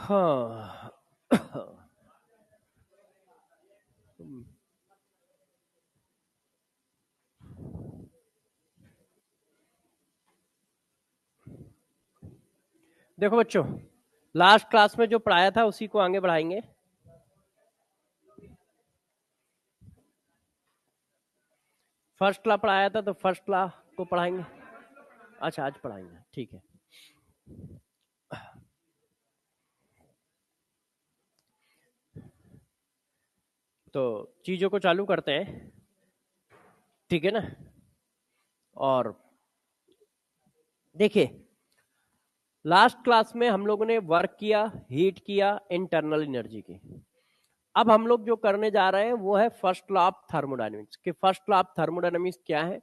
हाँ। देखो बच्चों, लास्ट क्लास में जो पढ़ाया था उसी को आगे बढ़ाएंगे। फर्स्ट क्लास पढ़ाया था तो फर्स्ट क्लास को पढ़ाएंगे। अच्छा, आज पढ़ाएंगे, ठीक है। तो चीजों को चालू करते हैं, ठीक है ना। और देखिए, लास्ट क्लास में हम लोगों ने वर्क किया, हीट किया, इंटरनल एनर्जी की। अब हम लोग जो करने जा रहे हैं वो है फर्स्ट लॉ ऑफ थर्मोडायनेमिक्स। कि फर्स्ट लॉ ऑफ थर्मोडायनेमिक्स क्या है,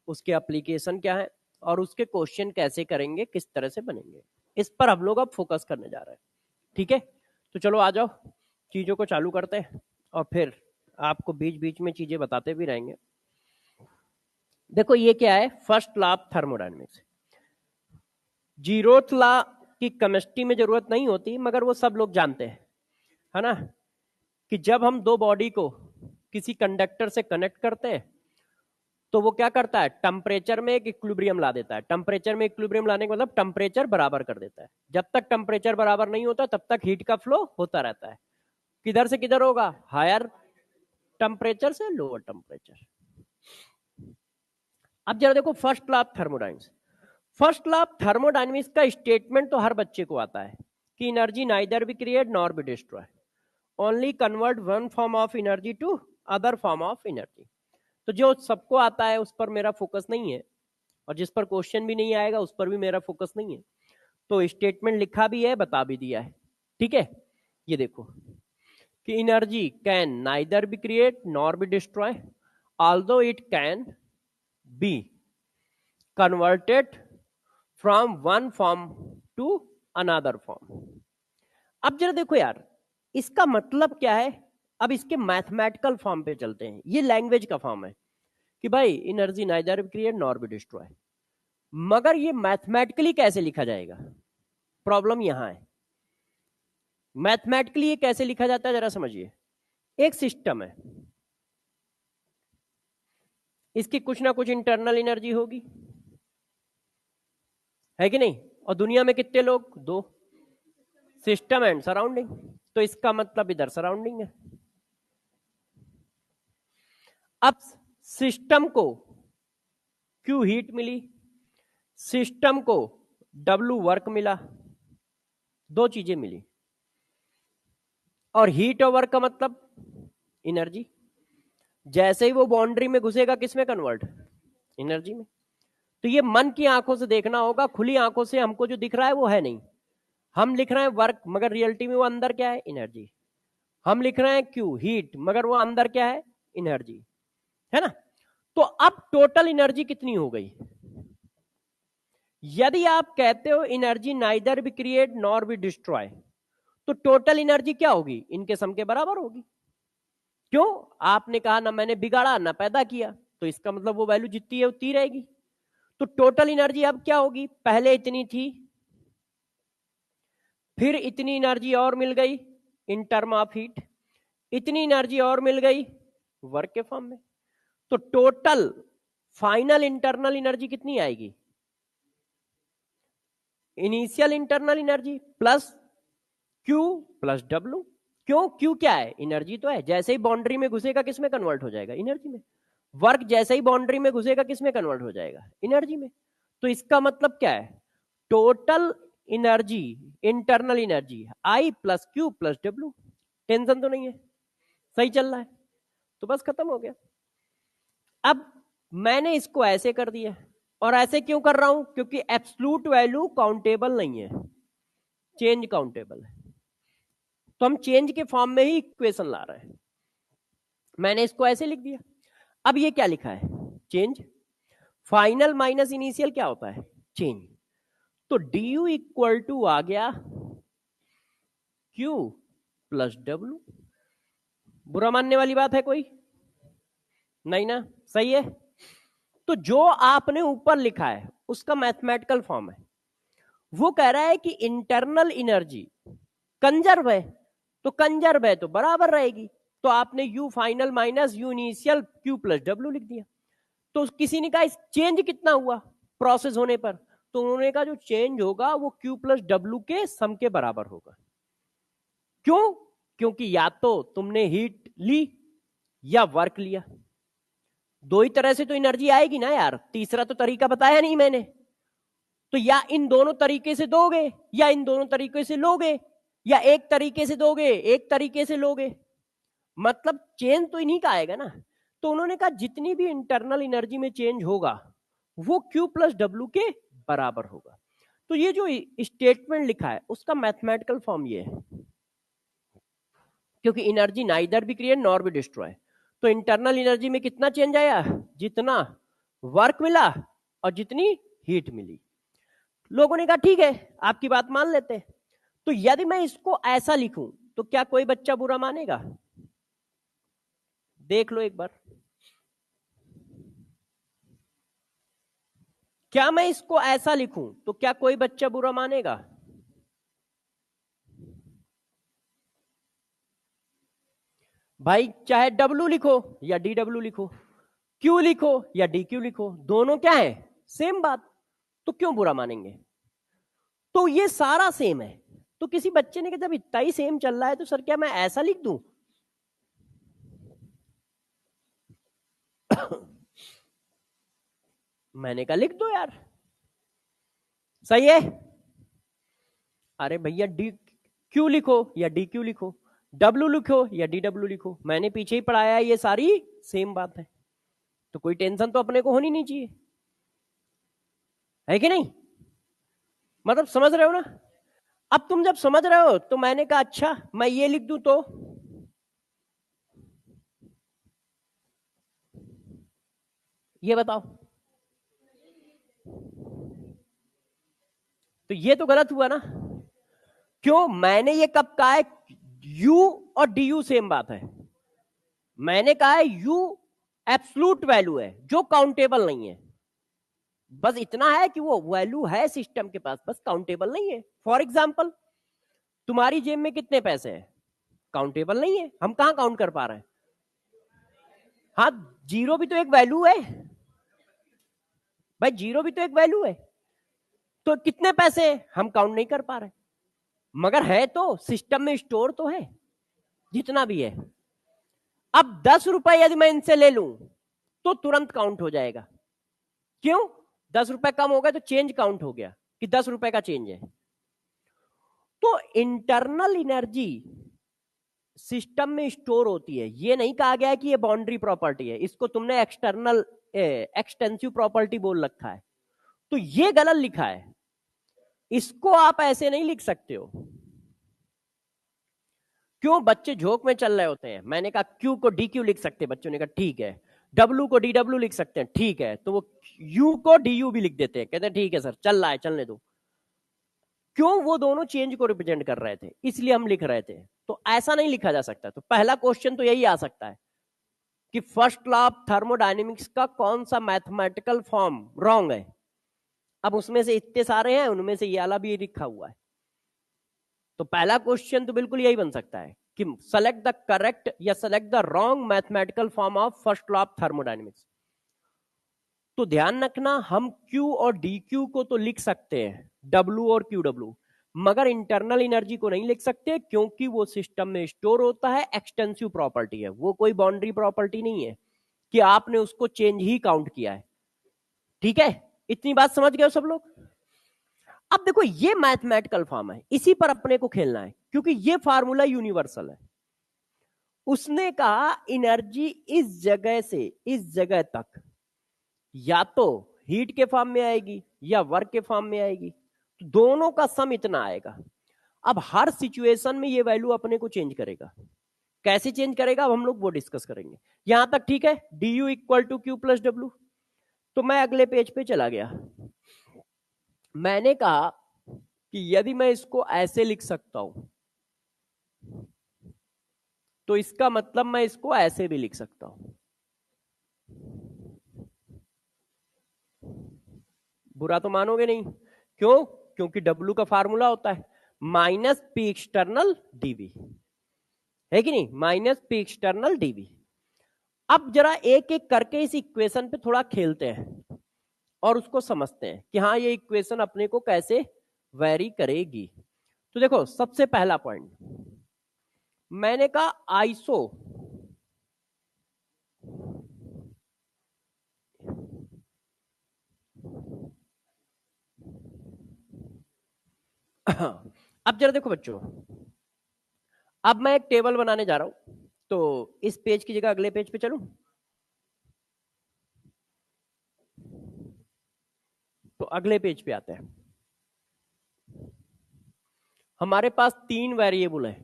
उसके एप्लीकेशन क्या है, और उसके क्वेश्चन कैसे करेंगे, किस तरह से बनेंगे, इस पर हम लोग अब फोकस करने जा रहे हैं। ठीक है, तो चलो आ जाओ, चीजों को चालू करते हैं और फिर आपको बीच बीच में चीजें बताते भी रहेंगे। देखो ये क्या है, first law of thermodynamics. Zeroth law की केमिस्ट्री में जरूरत नहीं होती, मगर वो सब लोग जानते हैं, है ना। कि जब हम दो बॉडी को किसी कंडक्टर से कनेक्ट करते हैं तो वो क्या करता है, टेम्परेचर में एक इक्विलिब्रियम ला देता है। टेम्परेचर में इक्विलिब्रियम लाने का मतलब टेम्परेचर बराबर कर देता है। जब तक टेम्परेचर बराबर नहीं होता तब तक हीट का फ्लो होता रहता है। किधर से किधर होगा, हायर टेम्परेचर से लोअर टेम्परेचर। अब जरा देखो first law of thermodynamics. First law of thermodynamics का स्टेटमेंट तो हर बच्चे को आता है कि energy neither be create nor be destroy, only convert one form of energy to other form of energy. तो जो सबको आता है उस पर मेरा फोकस नहीं है, और जिस पर क्वेश्चन भी नहीं आएगा उस पर भी मेरा फोकस नहीं है। तो स्टेटमेंट लिखा भी है, बता भी दिया है, ठीक है। ये देखो कि energy can neither be create nor be destroy, although it can be converted from one form to another form. अब जरा देखो यार, इसका मतलब क्या है। अब इसके मैथमेटिकल फॉर्म पे चलते हैं। ये लैंग्वेज का फॉर्म है कि भाई energy neither create nor be destroy, मगर ये मैथमेटिकली कैसे लिखा जाएगा, प्रॉब्लम यहां है। मैथमेटिकली ये कैसे लिखा जाता है जरा समझिए। एक सिस्टम है, इसकी कुछ ना कुछ इंटरनल एनर्जी होगी, है कि नहीं। और दुनिया में कितने लोग, दो, सिस्टम एंड सराउंडिंग। तो इसका मतलब इधर सराउंडिंग है। अब सिस्टम को क्यू हीट मिली, सिस्टम को डब्ल्यू वर्क मिला, दो चीजें मिली। और हीट और वर्क का मतलब एनर्जी। जैसे ही वो बाउंड्री में घुसेगा किस में कन्वर्ट, एनर्जी में। तो ये मन की आंखों से देखना होगा, खुली आंखों से हमको जो दिख रहा है वो है नहीं। हम लिख रहे हैं वर्क, मगर रियलिटी में वो अंदर क्या है, एनर्जी। हम लिख रहे हैं क्यू हीट, मगर वो अंदर क्या है, एनर्जी, है ना। तो अब टोटल एनर्जी कितनी हो गई। यदि आप कहते हो energy neither be create nor be destroy, तो टोटल एनर्जी क्या होगी, इनके सम के बराबर होगी। क्यों, आपने कहा ना मैंने बिगाड़ा ना पैदा किया, तो इसका मतलब वो वैल्यू जितनी है उतनी रहेगी। तो टोटल एनर्जी अब क्या होगी, पहले इतनी थी, फिर इतनी एनर्जी और मिल गई इन टर्म ऑफ हीट, इतनी एनर्जी और मिल गई वर्क के फॉर्म में। तो टोटल फाइनल इंटरनल एनर्जी कितनी आएगी, initial internal energy plus Q plus W. क्यों, क्यू क्या है, एनर्जी तो है। जैसे ही बाउंड्री में घुसेगा किस में कन्वर्ट हो जाएगा, एनर्जी में। वर्क जैसे ही बाउंड्री में घुसेगा किस में कन्वर्ट हो जाएगा, एनर्जी में। तो इसका मतलब क्या है, total energy internal energy I plus Q plus W. Tension तो नहीं है, सही चल रहा है, तो बस खत्म हो गया। अब मैंने इसको ऐसे कर दिया, और ऐसे क्यों कर रहा हूं, क्योंकि एब्सोल्यूट वैल्यू काउंटेबल नहीं है, चेंज काउंटेबल है। तो हम चेंज के फॉर्म में ही इक्वेशन ला रहे हैं। मैंने इसको ऐसे लिख दिया। अब ये क्या लिखा है, चेंज। फाइनल माइनस इनिशियल क्या होता है, चेंज। तो du इक्वल टू आ गया q प्लस डब्ल्यू। बुरा मानने वाली बात है कोई, नहीं ना, सही है। तो जो आपने ऊपर लिखा है उसका मैथमेटिकल फॉर्म है। वो कह रहा है कि इंटरनल एनर्जी कंजर्व है, तो कंजर्व है तो बराबर रहेगी, तो आपने you final minus you initial Q plus W लिख दिया। तो किसी ने कहा चेंज कितना हुआ प्रोसेस होने पर, तो उन्होंने कहा जो चेंज होगा वो क्यू प्लस डब्ल्यू के सम के बराबर होगा। क्यों? क्योंकि या तो तुमने हीट ली या वर्क लिया, दो ही तरह से तो एनर्जी आएगी ना यार, तीसरा तो तरीका बताया नहीं मैंने। तो या इन दोनों तरीके से दोगे या इन दोनों तरीके से लोगे, या एक तरीके से दोगे एक तरीके से लोगे, मतलब चेंज तो इन्हीं का आएगा ना। तो उन्होंने कहा जितनी भी इंटरनल एनर्जी में चेंज होगा वो क्यू प्लस डब्ल्यू के बराबर होगा। तो ये जो स्टेटमेंट लिखा है उसका मैथमेटिकल फॉर्म ये है, क्योंकि एनर्जी नाइदर भी क्रिएट नॉर भी डिस्ट्रॉय, तो इंटरनल एनर्जी में कितना चेंज आया, जितना वर्क मिला और जितनी हीट मिली। लोगों ने कहा ठीक है आपकी बात मान लेते हैं। तो यदि मैं इसको ऐसा लिखूं तो क्या कोई बच्चा बुरा मानेगा? देख लो एक बार, क्या मैं इसको ऐसा लिखूं तो क्या कोई बच्चा बुरा मानेगा? भाई चाहे डब्ल्यू लिखो या डी डब्ल्यू लिखो, क्यू लिखो या डी क्यू लिखो, दोनों क्या है, सेम बात, तो क्यों बुरा मानेंगे? तो ये सारा सेम है, तो किसी बच्चे ने कहा जब इतना ही सेम चल रहा है तो सर क्या मैं ऐसा लिख दूं? मैंने कहा लिख दो यार, सही है। अरे भैया डी क्यू लिखो या डी क्यू लिखो, डब्ल्यू लिखो या डी डब्ल्यू लिखो, मैंने पीछे ही पढ़ाया है, ये सारी सेम बात है, तो कोई टेंशन तो अपने को होनी नहीं चाहिए, है कि नहीं? मतलब समझ रहे हो ना? अब तुम जब समझ रहे हो तो मैंने कहा अच्छा मैं ये लिख दूं तो ये बताओ, तो ये तो गलत हुआ ना। क्यों? मैंने ये कब कहा है u और du सेम बात है? मैंने कहा है u एब्सोल्यूट वैल्यू है जो काउंटेबल नहीं है, बस इतना है कि वो वैल्यू है सिस्टम के पास, बस काउंटेबल नहीं है। फॉर एग्जाम्पल तुम्हारी जेब में कितने पैसे हैं, काउंटेबल नहीं है, हम कहां काउंट कर पा रहे हैं? हाँ, जीरो भी तो एक वैल्यू है भाई, जीरो भी तो एक वैल्यू है, तो कितने पैसे हम काउंट नहीं कर पा रहे, मगर है तो सिस्टम में स्टोर तो है जितना भी है। अब 10 रुपए यदि मैं इनसे ले लूं तो तुरंत काउंट हो जाएगा, क्यों? 10 रुपए कम हो गए तो चेंज काउंट हो गया कि 10 रुपए का चेंज है। तो इंटरनल एनर्जी सिस्टम में स्टोर होती है, ये नहीं कहा गया कि ये बाउंड्री प्रॉपर्टी है, इसको तुमने एक्सटर्नल एक्सटेंसिव प्रॉपर्टी बोल रखा है, तो ये गलत लिखा है, इसको आप ऐसे नहीं लिख सकते हो। क्यों? बच्चे झोंक में चल रहे होते हैं, मैंने कहा क्यू को डी क्यू लिख सकते हैं, बच्चों ने कहा ठीक है, डब्ल्यू को डी डब्ल्यू लिख सकते हैं, ठीक है, तो वो यू को डी यू भी लिख देते हैं, कहते हैं ठीक है सर चल रहा है चलने दो। क्यों? वो दोनों चेंज को रिप्रेजेंट कर रहे थे इसलिए हम लिख रहे थे, तो ऐसा नहीं लिखा जा सकता। तो पहला क्वेश्चन तो यही आ सकता है कि फर्स्ट लॉ ऑफ थर्मोडायनेमिक्स का कौन सा मैथमेटिकल फॉर्म रॉन्ग है। अब उसमें से इतने सारे हैं, उनमें से ये वाला भी लिखा हुआ है, तो पहला क्वेश्चन तो बिल्कुल यही बन सकता है कि सेलेक्ट द करेक्ट या select the wrong mathematical form of first law of thermodynamics. तो ध्यान रखना हम Q और DQ को तो लिख सकते हैं, W और QW, मगर इंटरनल एनर्जी को नहीं लिख सकते, क्योंकि वो सिस्टम में स्टोर होता है, एक्सटेंसिव प्रॉपर्टी है, वो कोई बाउंड्री प्रॉपर्टी नहीं है कि आपने उसको चेंज ही काउंट किया है। ठीक है, इतनी बात समझ गए सब लोग? अब देखो ये मैथमेटिकल फॉर्म है, इसी पर अपने को खेलना है, क्योंकि ये फार्मूला यूनिवर्सल है। उसने कहा एनर्जी इस जगह से इस जगह तक या तो हीट के फॉर्म में आएगी या वर्क के फॉर्म में आएगी, तो दोनों का सम इतना आएगा। अब हर सिचुएशन में ये वैल्यू अपने को चेंज करेगा, कैसे चेंज करेगा अब हम लोग वो डिस्कस करेंगे। यहां तक ठीक है, D U equal to Q plus W. तो मैं अगले पेज पे चला गया, मैंने कहा कि यदि मैं इसको ऐसे लिख सकता हूं तो इसका मतलब मैं इसको ऐसे भी लिख सकता हूं। बुरा तो मानोगे नहीं, क्यों? क्योंकि W का फार्मूला होता है, माइनस पी एक्सटर्नल डीवी, है कि नहीं, माइनस पी एक्सटर्नल डीवी। अब जरा एक एक करके इस इक्वेशन पे थोड़ा खेलते हैं और उसको समझते हैं कि हाँ ये इक्वेशन अपने को कैसे वेरी करेगी। तो देखो सबसे पहला पॉइंट मैंने कहा आइसो अब जरा देखो बच्चों, अब मैं एक टेबल बनाने जा रहा हूं, तो इस पेज की जगह अगले पेज पे चलूं। तो अगले पेज पे आते हैं। हमारे पास 3 वेरिएबल है,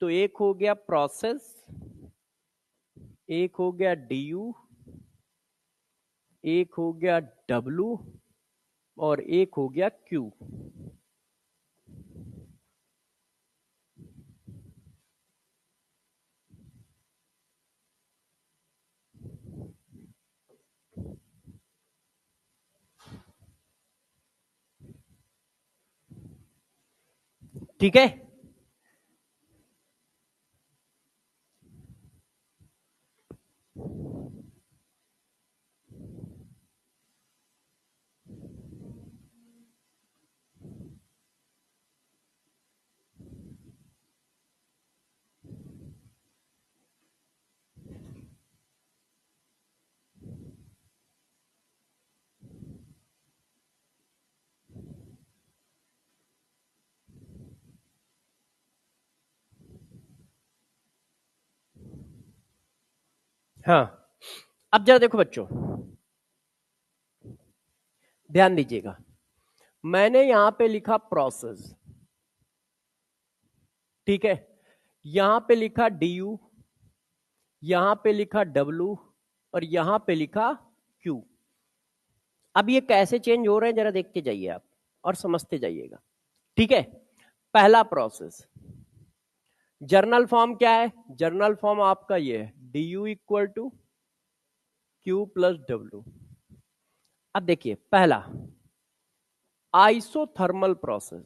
तो एक हो गया प्रोसेस, एक हो गया डी, एक हो गया डब्ल्यू और एक हो गया क्यू। ठीक है, हाँ। अब जरा देखो बच्चों, ध्यान दीजिएगा, मैंने यहां पे लिखा प्रोसेस, ठीक है, यहां पे लिखा डी, यहां पे लिखा डब्ल्यू और यहां पे लिखा क्यू। अब ये कैसे चेंज हो रहे हैं जरा देख के जाइए आप और समझते जाइएगा। ठीक है, पहला प्रोसेस, जर्नल फॉर्म क्या है, जर्नल फॉर्म आपका ये है D U equal to Q plus W. अब देखिए पहला आइसोथर्मल प्रोसेस,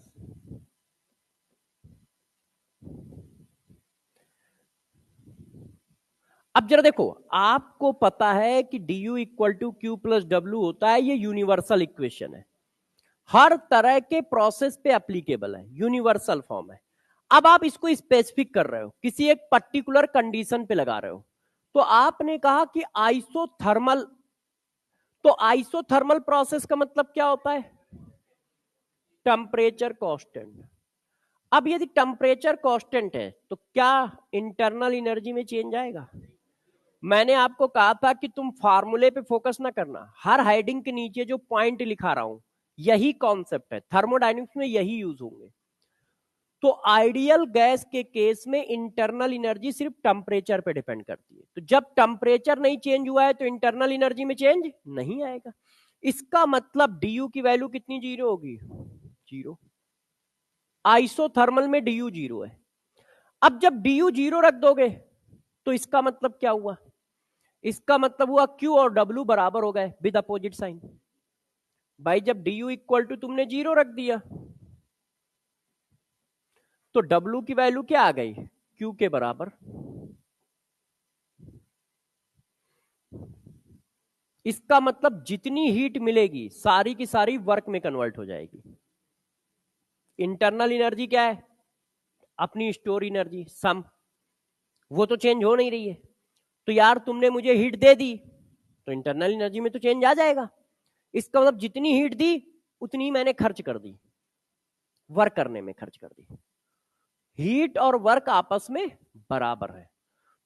अब जरा देखो, आपको पता है कि D U equal to Q plus W होता है, ये यूनिवर्सल इक्वेशन है, हर तरह के प्रोसेस पे एप्लीकेबल है, यूनिवर्सल फॉर्म है। अब आप इसको स्पेसिफिक कर रहे हो, किसी एक पर्टिकुलर कंडीशन पे लगा रहे हो, तो आपने कहा कि आइसोथर्मल, तो आइसोथर्मल प्रोसेस का मतलब क्या होता है, टेम्परेचर कांस्टेंट। अब यदि टेम्परेचर कांस्टेंट है तो क्या इंटरनल एनर्जी में चेंज आएगा? मैंने आपको कहा था कि तुम फार्मूले पे फोकस ना करना, हर हेडिंग के नीचे जो पॉइंट लिखा रहा हूं यही कॉन्सेप्ट है, थर्मोडायनेमिक्स में यही यूज होंगे। तो आइडियल गैस के केस में इंटरनल एनर्जी सिर्फ टेम्परेचर पे डिपेंड करती है, तो जब टेम्परेचर नहीं चेंज हुआ है तो इंटरनल एनर्जी में चेंज नहीं आएगा। इसका मतलब डी की वैल्यू कितनी, जीरो होगी, जीरो। आइसोथर्मल में डी जीरो है। अब जब डी जीरो रख दोगे तो इसका मतलब क्या हुआ, इसका मतलब हुआ क्यू और डब्ल्यू बराबर हो गए विद अपोजिट साइन। भाई जब डी इक्वल टू तुमने जीरो रख दिया तो डब्ल्यू की वैल्यू क्या आ गई, क्यू के बराबर। इसका मतलब जितनी हीट मिलेगी सारी की सारी वर्क में कन्वर्ट हो जाएगी। इंटरनल एनर्जी क्या है, अपनी स्टोर एनर्जी सम, वो तो चेंज हो नहीं रही है। तो यार तुमने मुझे हीट दे दी तो इंटरनल एनर्जी में तो चेंज आ जाएगा। इसका मतलब जितनी हीट दी उतनी मैंने खर्च कर दी, वर्क करने में खर्च कर दी। हीट और वर्क आपस में बराबर है,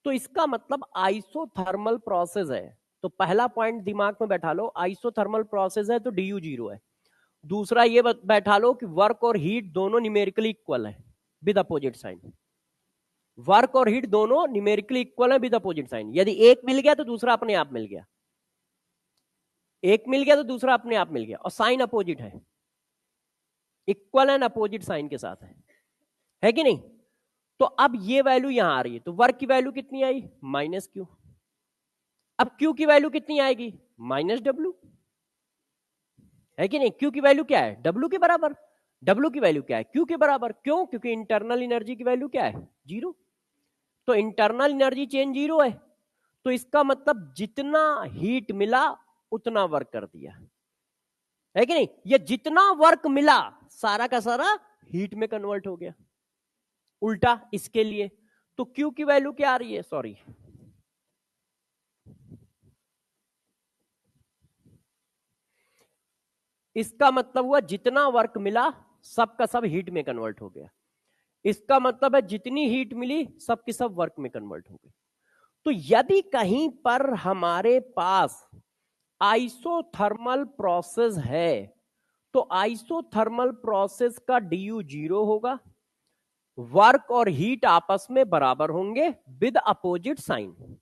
तो इसका मतलब आइसोथर्मल प्रोसेस है। तो पहला पॉइंट दिमाग में बैठा लो, आइसोथर्मल प्रोसेस है तो डी जीरो है। दूसरा ये बैठा लो कि वर्क और हीट दोनों न्यूमेरिकली इक्वल है विद अपोजिट साइन। वर्क और हीट दोनों न्यूमेरिकली इक्वल है विद अपोजिट साइन, यदि एक मिल गया तो दूसरा अपने आप मिल गया, एक मिल गया तो दूसरा अपने आप मिल गया, और साइन अपोजिट है, इक्वल एंड अपोजिट साइन के साथ है कि नहीं। तो अब ये वैल्यू यहां आ रही है, तो वर्क की वैल्यू कितनी आई, माइनस क्यू। अब क्यू की वैल्यू कितनी आएगी, माइनस डब्ल्यू, है कि नहीं। क्यू की वैल्यू क्या है, डब्ल्यू के बराबर। W की वैल्यू क्या है, Q के बराबर। क्यों? क्योंकि इंटरनल एनर्जी की वैल्यू क्या है, 0। तो इंटरनल एनर्जी चेंज 0 है, तो इसका मतलब जितना हीट मिला उतना वर्क कर दिया, है कि नहीं। ये जितना वर्क मिला सारा का सारा हीट में कन्वर्ट हो गया। उल्टा इसके लिए तो Q की वैल्यू क्या आ रही है, सॉरी, इसका मतलब हुआ जितना वर्क मिला सब का सब हीट में कन्वर्ट हो गया। इसका मतलब है जितनी हीट मिली सब की सब वर्क में कन्वर्ट हो गई। तो यदि कहीं पर हमारे पास आइसोथर्मल प्रोसेस है तो आइसोथर्मल प्रोसेस का ड्यू 0 होगा, वर्क और हीट आपस में बराबर होंगे with opposite sign.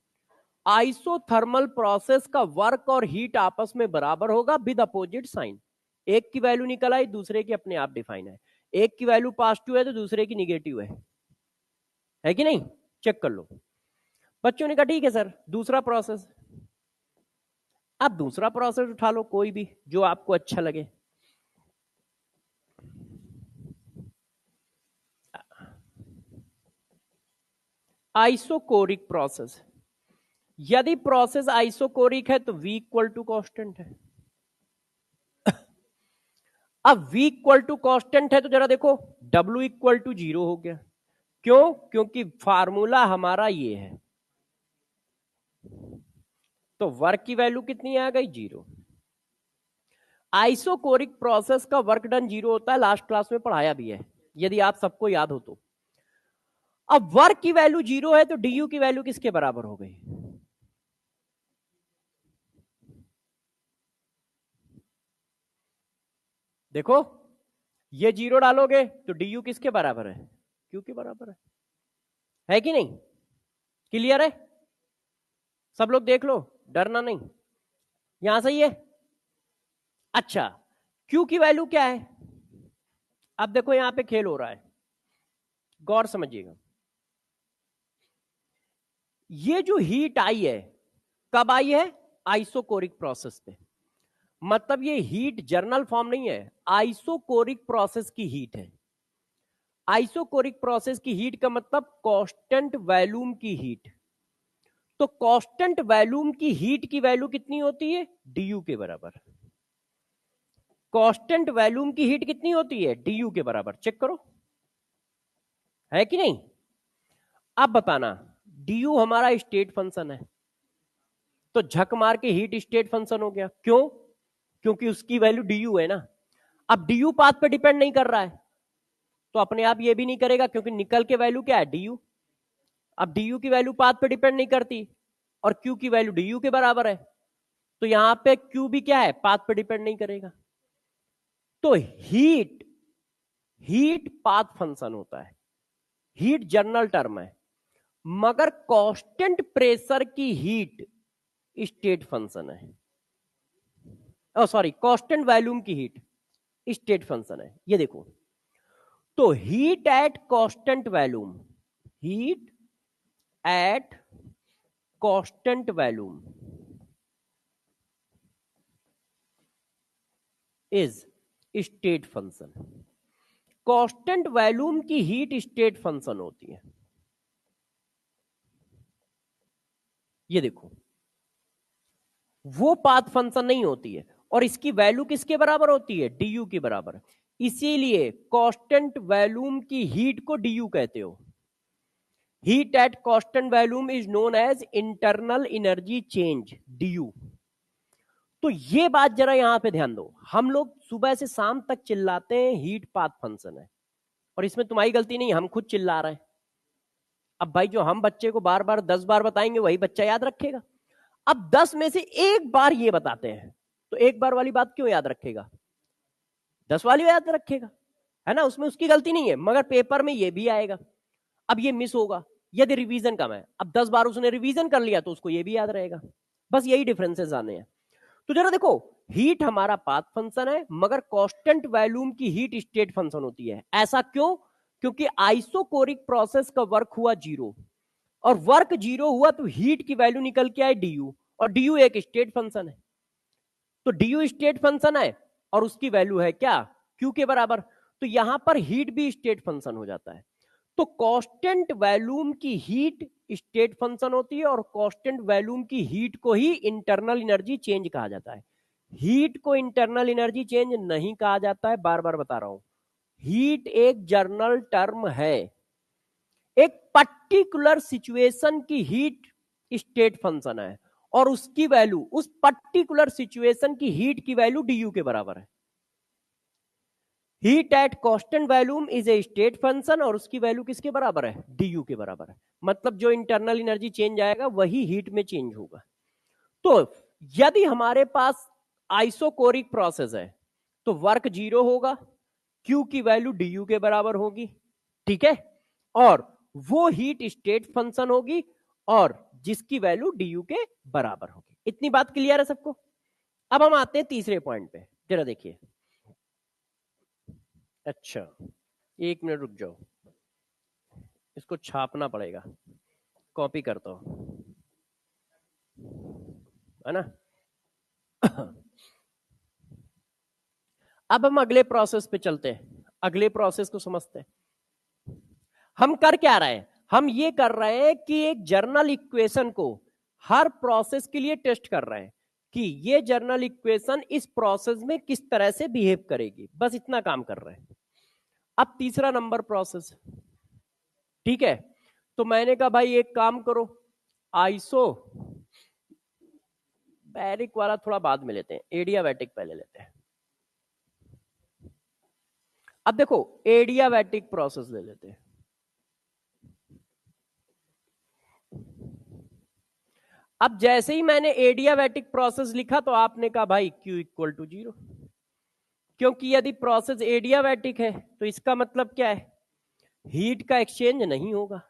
Isothermal process का वर्क और हीट आपस में बराबर होगा विद अपोजिट साइन। एक की वैल्यू निकल आई, दूसरे की अपने आप डिफाइन है। एक की वैल्यू पॉजिटिव है तो दूसरे की निगेटिव है कि नहीं, चेक कर लो। बच्चों ने कहा ठीक है सर, दूसरा प्रोसेस। अब दूसरा प्रोसेस उठा लो कोई भी जो आपको अच्छा लगे। Isochoric process. यदि प्रोसेस आइसोकोरिक है तो V इक्वल टू कॉन्स्टेंट है। अब V इक्वल टू कॉन्स्टेंट है तो जरा देखो W इक्वल टू 0 हो गया। क्यों? क्योंकि फार्मूला हमारा ये है, तो वर्क की वैल्यू कितनी आ गई, 0। आइसोकोरिक प्रोसेस का वर्क डन 0 होता है, लास्ट क्लास में पढ़ाया भी है यदि आप सबको याद हो तो। अब वर्क की वैल्यू 0 है तो du की वैल्यू किसके बराबर हो गई, देखो ये 0 डालोगे तो du किसके बराबर है, Q के बराबर है कि नहीं। क्लियर है, सब लोग देख लो, डरना नहीं, यहां सही है। अच्छा, Q की वैल्यू क्या है। अब देखो यहां पे खेल हो रहा है, गौर समझिएगा। ये जो हीट आई है कब आई है, आइसोकोरिक प्रोसेस पे। मतलब ये हीट जर्नल फॉर्म नहीं है, आइसोकोरिक प्रोसेस की हीट है। आइसोकोरिक प्रोसेस की हीट का मतलब कांस्टेंट वॉल्यूम की हीट। तो कांस्टेंट वॉल्यूम की हीट की वैल्यू कितनी होती है, du के बराबर। कांस्टेंट वॉल्यूम की हीट कितनी होती है, du के बराबर। चेक करो है कि नहीं। अब बताना, du हमारा स्टेट फंक्शन है, तो झक मार के हीट स्टेट फंक्शन हो गया। क्यों? क्योंकि उसकी वैल्यू du है ना। अब du पाथ पे डिपेंड नहीं कर रहा है तो अपने आप ये भी नहीं करेगा, क्योंकि निकल के वैल्यू क्या है, du। अब du की वैल्यू पाथ पे डिपेंड नहीं करती और q की वैल्यू du के बराबर है, तो यहां पे q भी क्या है, पाथ पे डिपेंड नहीं करेगा। तो हीट हीट पाथ फंक्शन होता है, हीट जनरल टर्म है, मगर कांस्टेंट प्रेशर की हीट स्टेट फंक्शन है। सॉरी, कांस्टेंट वॉल्यूम की हीट स्टेट फंक्शन है। ये देखो, तो heat at constant volume, heat at constant volume is state function. Constant volume की हीट स्टेट फंक्शन होती है। ये देखो, वो पाथ फंक्शन नहीं होती है, और इसकी वैल्यू किसके बराबर होती है, du के बराबर। इसीलिए कांस्टेंट वॉल्यूम की हीट को du कहते हो। Heat at constant volume is known as internal energy change, du। तो ये बात जरा यहां पे ध्यान दो, हम लोग सुबह से शाम तक चिल्लाते हैं हीट पाथ फंक्शन है, और इसमें तुम्हारी गलती नहीं, हम खुद चिल्ला रहे हैं। अब भाई जो हम बच्चे को बार बार 10 बार बताएंगे वही बच्चा याद रखेगा। अब 10 में से एक बार ये बताते हैं तो एक बार वाली बात क्यों याद रखेगा, 10 वाली याद रखेगा, है ना। उसमें उसकी गलती नहीं है, मगर पेपर में ये भी आएगा। अब ये मिस होगा यदि रिवीजन कम है, अब 10 बार उसने रिवीजन कर लिया तो उसको ये भी याद रहेगा। बस यही डिफरेंसेस आने हैं। तो जरा देखो, हीट हमारा पाथ फंक्शन है, मगर कांस्टेंट वॉल्यूम की हीट स्टेट फंक्शन होती है। ऐसा क्यों? क्योंकि आइसोकोरिक प्रोसेस का वर्क हुआ 0, और वर्क 0 हुआ तो हीट की वैल्यू निकल के आए du, और du एक स्टेट फंक्शन है। तो du स्टेट फंक्शन है और उसकी वैल्यू है क्या, q के बराबर। तो यहां पर हीट भी स्टेट फंक्शन हो जाता है। तो कांस्टेंट वॉल्यूम की हीट स्टेट फंक्शन होती है और कांस्टेंट वॉल्यूम की हीट को ही इंटरनल एनर्जी चेंज कहा जाता है। हीट को इंटरनल एनर्जी चेंज नहीं कहा जाता है, बार बार बता रहा हूं। हीट एक जर्नल टर्म है। एक पर्टिकुलर सिचुएशन की हीट स्टेट फंक्शन है और उसकी वैल्यू, उस पर्टिकुलर सिचुएशन की हीट की वैल्यू डी यू के बराबर है। Heat at constant volume is a state function और उसकी वैल्यू किसके बराबर है? डी यू के बराबर है। मतलब जो इंटरनल एनर्जी चेंज आएगा वही हीट में चेंज होगा। तो यदि हमारे पास आइसोकोरिक प्रोसेस है तो वर्क जीरो होगा, क्यू की वैल्यू डी यू के बराबर होगी, ठीक है, और वो हीट स्टेट फंक्शन होगी और जिसकी वैल्यू डी यू के बराबर होगी। इतनी बात क्लियर है सबको? अब हम आते हैं तीसरे पॉइंट पे, जरा देखिए। अच्छा, एक मिनट रुक जाओ, इसको छापना पड़ेगा, कॉपी करता हूं, है ना। अब हम अगले प्रोसेस पे चलते हैं, अगले प्रोसेस को समझते हैं। हम कर क्या रहे हैं? हम ये कर रहे हैं कि एक जर्नल इक्वेशन को हर प्रोसेस के लिए टेस्ट कर रहे हैं कि ये जर्नल इक्वेशन इस प्रोसेस में किस तरह से बिहेव करेगी, बस इतना काम कर रहे हैं। अब तीसरा नंबर प्रोसेस, ठीक है, तो मैंने कहा भाई एक काम करो, आइसो बैरिक वाला थोड़ा बाद में लेते हैं, एडियाबैटिक पहले लेते हैं। अब देखो एडियाबैटिक प्रोसेस ले लेते हैं। अब जैसे ही मैंने एडियाबैटिक प्रोसेस लिखा तो आपने कहा भाई Q इक्वल टू 0, क्योंकि यदि प्रोसेस एडियाबैटिक है तो इसका मतलब क्या है? हीट का एक्सचेंज नहीं होगा।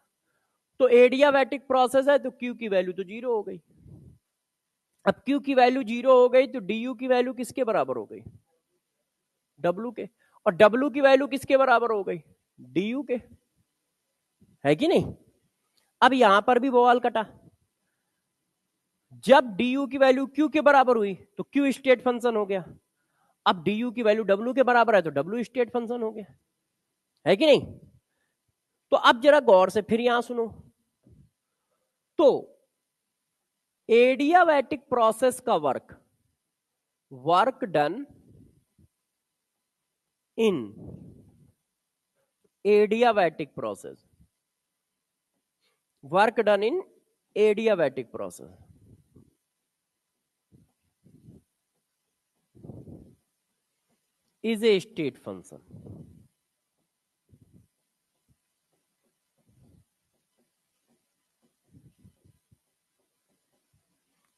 तो एडियाबैटिक प्रोसेस है तो Q की वैल्यू तो 0 हो गई। अब Q की वैल्यू 0 हो गई तो du की वैल्यू किसके बराबर हो गई? W के। और W की वैल्यू किसके बराबर हो गई? du के, है कि नहीं? अब यहां पर भी बवाल कटा। जब du की वैल्यू Q के बराबर हुई तो Q स्टेट फंक्शन हो गया। अब du की वैल्यू W के बराबर है तो W स्टेट फंक्शन हो गया, है कि नहीं? तो अब जरा गौर से फिर यहां सुनो, तो एडियाबैटिक प्रोसेस का work done in adiabatic process, work done in adiabatic process is a state function.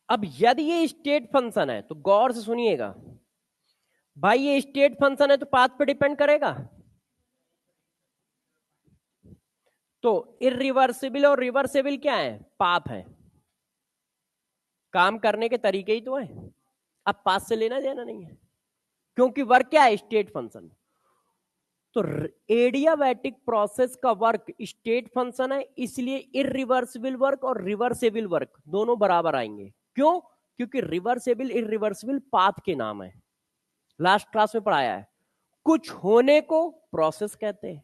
अब यदि ये स्टेट फंक्शन है तो गौर से सुनिएगा भाई, ये स्टेट फंक्शन है तो पाथ पे डिपेंड करेगा। तो इरिवर्सिबल और रिवर्सिबल क्या है? पाथ है, काम करने के तरीके ही तो है। अब पाथ से लेना देना नहीं है, क्योंकि वर्क क्या है? State function. तो एडियाबैटिक प्रोसेस का वर्क स्टेट फंक्शन है, इसलिए इरिवर्सिबल वर्क और रिवर्सिबल वर्क दोनों बराबर आएंगे। क्यों? क्योंकि रिवर्सिबल इरिवर्सिबल पाथ के नाम है, लास्ट क्लास में पढ़ाया है। कुछ होने को प्रोसेस कहते हैं।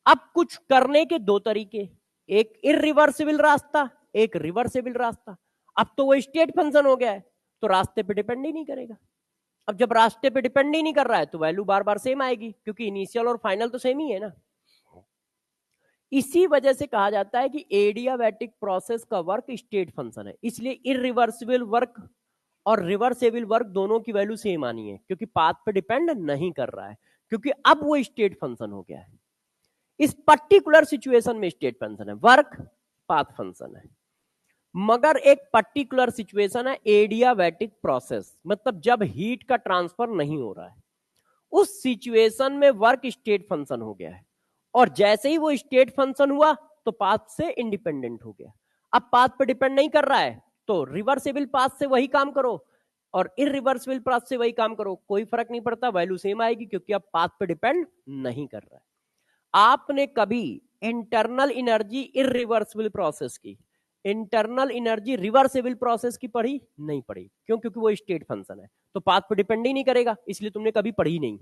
अब कुछ करने के दो तरीके, एक इरिवर्सिबल रास्ता, एक रिवर्सिबल रास्ता। अब तो वो स्टेट फंक्शन हो गया है तो रास्ते पे डिपेंड ही नहीं करेगा। अब जब रास्ते पे डिपेंड ही नहीं कर रहा है तो वैल्यू बार बार सेम आएगी, क्योंकि इनिशियल और फाइनल तो सेम ही है ना। इसी वजह से कहा जाता है कि एडियाबैटिक प्रोसेस का वर्क स्टेट फंक्शन है, इसलिए इरिवर्सिबल वर्क और रिवर्सिबल वर्क दोनों की वैल्यू सेम आनी है, क्योंकि पाथ पे डिपेंड नहीं कर रहा है, क्योंकि अब वो स्टेट फंक्शन हो गया है। इस पर्टिकुलर सिचुएशन में स्टेट फंक्शन है, वर्क पाथ फंक्शन है। मगर एक पर्टिकुलर सिचुएशन है एडियाबैटिक प्रोसेस, मतलब जब हीट का ट्रांसफर नहीं हो रहा है, उस सिचुएशन में वर्क स्टेट फंक्शन हो गया है। और जैसे ही वो स्टेट फंक्शन हुआ तो पाथ से इंडिपेंडेंट हो गया। अब पाथ पे डिपेंड नहीं कर रहा है तो रिवर्सिबल पाथ से वही काम करो और इरिवर्सिबल पाथ से वही काम करो, कोई फर्क नहीं पड़ता, वैल्यू सेम आएगी, क्योंकि अब पाथ पे डिपेंड नहीं कर रहा है। आपने कभी इंटरनल एनर्जी इरिवर्सिबल प्रोसेस की, इंटरनल एनर्जी रिवर्सिबल प्रोसेस की पढ़ी? नहीं पढ़ी। क्यों? क्योंकि वो स्टेट फंक्शन है तो पाथ पे डिपेंड ही नहीं करेगा, इसलिए तुमने कभी पढ़ी नहीं।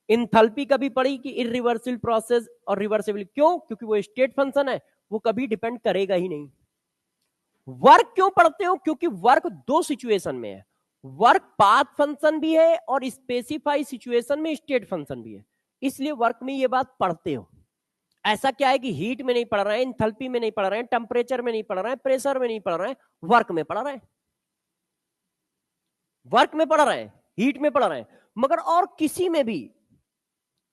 इंथैल्पी कभी पढ़ी कि इरिवर्सिबल प्रोसेस और रिवर्सिबल, क्यों? क्योंकि वो स्टेट फंक्शन है, वो कभी डिपेंड करेगा ही नहीं। वर्क क्यों पढ़ते हो? क्योंकि वर्क दो सिचुएशन में है, वर्क पाथ फंक्शन भी है और स्पेसिफाई सिचुएशन में स्टेट फंक्शन भी है, इसलिए वर्क में ये बात पढ़ते हो। ऐसा क्या है कि हीट में नहीं पढ़ रहे हैं, इंथैल्पी में नहीं पढ़ रहे हैं, टेम्परेचर में नहीं पढ़ रहे हैं, प्रेशर में नहीं पढ़ रहे हैं, वर्क में पढ़ रहे हैं, वर्क में पढ़ रहे हैं, हीट में पढ़ रहे हैं, मगर और किसी में भी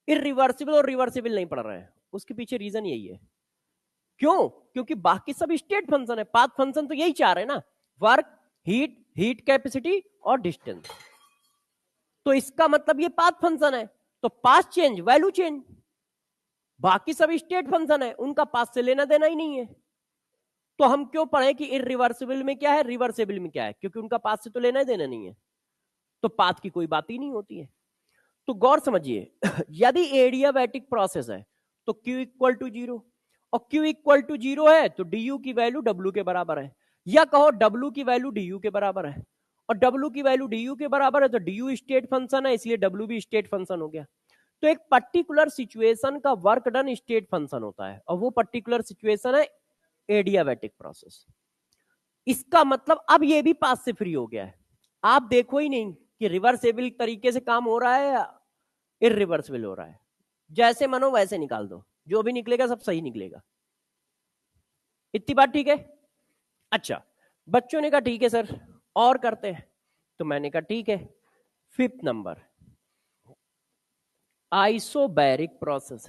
इरिवर्सिबल और रिवर्सिबल नहीं पढ़ रहे हैं। उसके पीछे रीजन यही है। क्यों? क्योंकि बाकी सब स्टेट फंक्शन है, पाथ फंक्शन तो यही चाह रहे हैं ना, वर्क, हीट, हीट कैपेसिटी और डिस्टेंस। तो इसका मतलब ये पाथ फंक्शन है, तो पाथ चेंज वैल्यू चेंज। बाकी सब स्टेट फंक्शन है, उनका पाथ से लेना देना ही नहीं है। तो हम क्यों पढ़े कि इरिवर्सिबल में क्या है, रिवर्सिबल में क्या है? क्योंकि उनका पाथ से तो लेना ही देना नहीं है, तो पाथ की कोई बात ही नहीं होती है। तो गौर समझिए, यदि एडियाबैटिक प्रोसेस है तो Q इक्वल टू 0, और Q इक्वल टू 0 है तो du की वैल्यू W के बराबर है, या कहो W की वैल्यू du के बराबर है, और W की वैल्यू du के बराबर है तो du स्टेट फंक्शन है, इसलिए W भी स्टेट फंक्शन हो गया। तो एक पर्टिकुलर सिचुएशन का वर्क डन स्टेट फंक्शन होता है, और वो पर्टिकुलर सिचुएशन है एडियाबैटिक प्रोसेस। इसका मतलब अब ये भी पाथ से फ्री हो गया है। आप देखो ही नहीं कि रिवर्सेबल तरीके से काम हो रहा है या इरिवर्सिबल हो रहा है, जैसे मनो वैसे निकाल दो, जो भी निकलेगा सब सही निकलेगा। इतनी बात ठीक है? अच्छा, बच्चों ने कहा ठीक है सर, और करते हैं, तो मैंने कहा ठीक है। 5th number, isobaric process.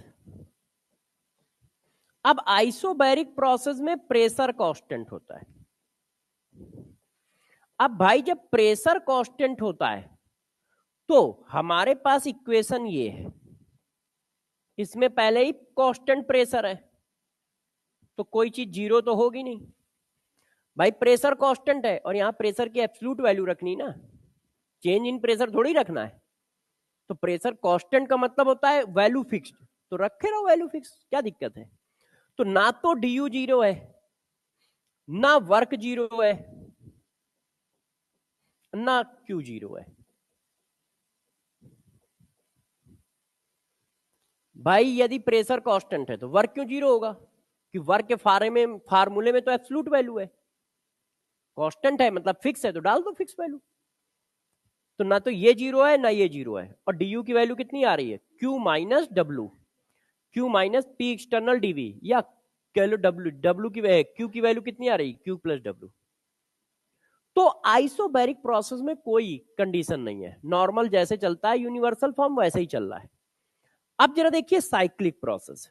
अब आइसोबैरिक प्रोसेस में प्रेशर कांस्टेंट होता है। अब भाई जब प्रेशर कांस्टेंट होता है तो हमारे पास इक्वेशन ये है, इसमें पहले ही कांस्टेंट प्रेशर है, तो कोई चीज जीरो तो होगी नहीं भाई, प्रेशर कांस्टेंट है, और यहां प्रेशर की एब्सोल्यूट वैल्यू रखनी ना, चेंज इन प्रेशर थोड़ी रखना है। तो प्रेशर कांस्टेंट का मतलब होता है वैल्यू फिक्स्ड, तो रखे रहो वैल्यू फिक्स, क्या दिक्कत है? तो ना तो du जीरो है, ना वर्क जीरो है, ना Q जीरो है। भाई यदि प्रेशर कांस्टेंट है तो वर्क क्यों जीरो होगा? कि वर्क के फार्मूले में तो एब्सोल्यूट वैल्यू है, कांस्टेंट है मतलब फिक्स है, तो डाल दो फिक्स वैल्यू। तो ना तो ये जीरो है ना ये जीरो है, और du की वैल्यू कितनी आ रही है? Q minus W, Q minus P external DV, या कह लो डब्ल्यू की Q की वैल्यू कितनी आ रही? Q plus W. तो आइसोबैरिक प्रोसेस में कोई कंडीशन नहीं है, नॉर्मल जैसे चलता है यूनिवर्सल फॉर्म वैसे ही चल रहा है। अब जरा देखिए साइक्लिक प्रोसेस।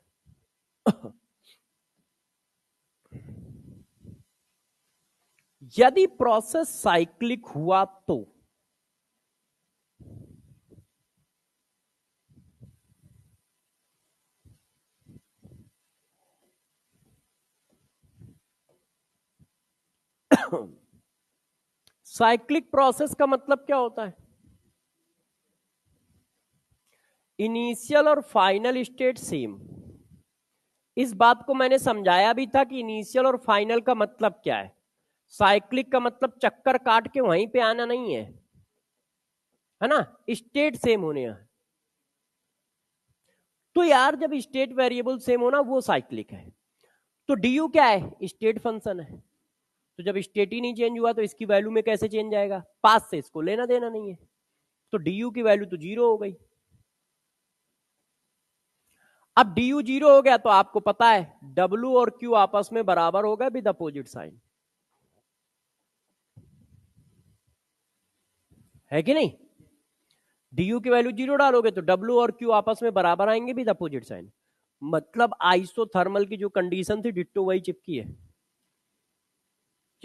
यदि प्रोसेस साइक्लिक हुआ तो साइक्लिक प्रोसेस का मतलब क्या होता है? इनिशियल और फाइनल स्टेट सेम। इस बात को मैंने समझाया भी था कि इनिशियल और फाइनल का मतलब क्या है। साइक्लिक का मतलब चक्कर काट के वहीं पे आना नहीं है ना, स्टेट सेम होने हैं। तो यार जब स्टेट वेरिएबल सेम होना वो साइक्लिक है, तो du क्या है? स्टेट फंक्शन है, तो जब स्टेट ही नहीं चेंज हुआ तो इसकी वैल्यू में कैसे चेंज आएगा? पास से इसको लेना देना नहीं है, तो du की वैल्यू तो जीरो हो गई। अब du जीरो हो गया तो आपको पता है w और q आपस में बराबर हो गए विद अपोजिट साइन, है कि नहीं? du की वैल्यू जीरो डालोगे तो w और q आपस में बराबर आएंगे विद अपोजिट साइन, मतलब आइसोथर्मल की जो कंडीशन थी डिट्टो वही चिपकी है।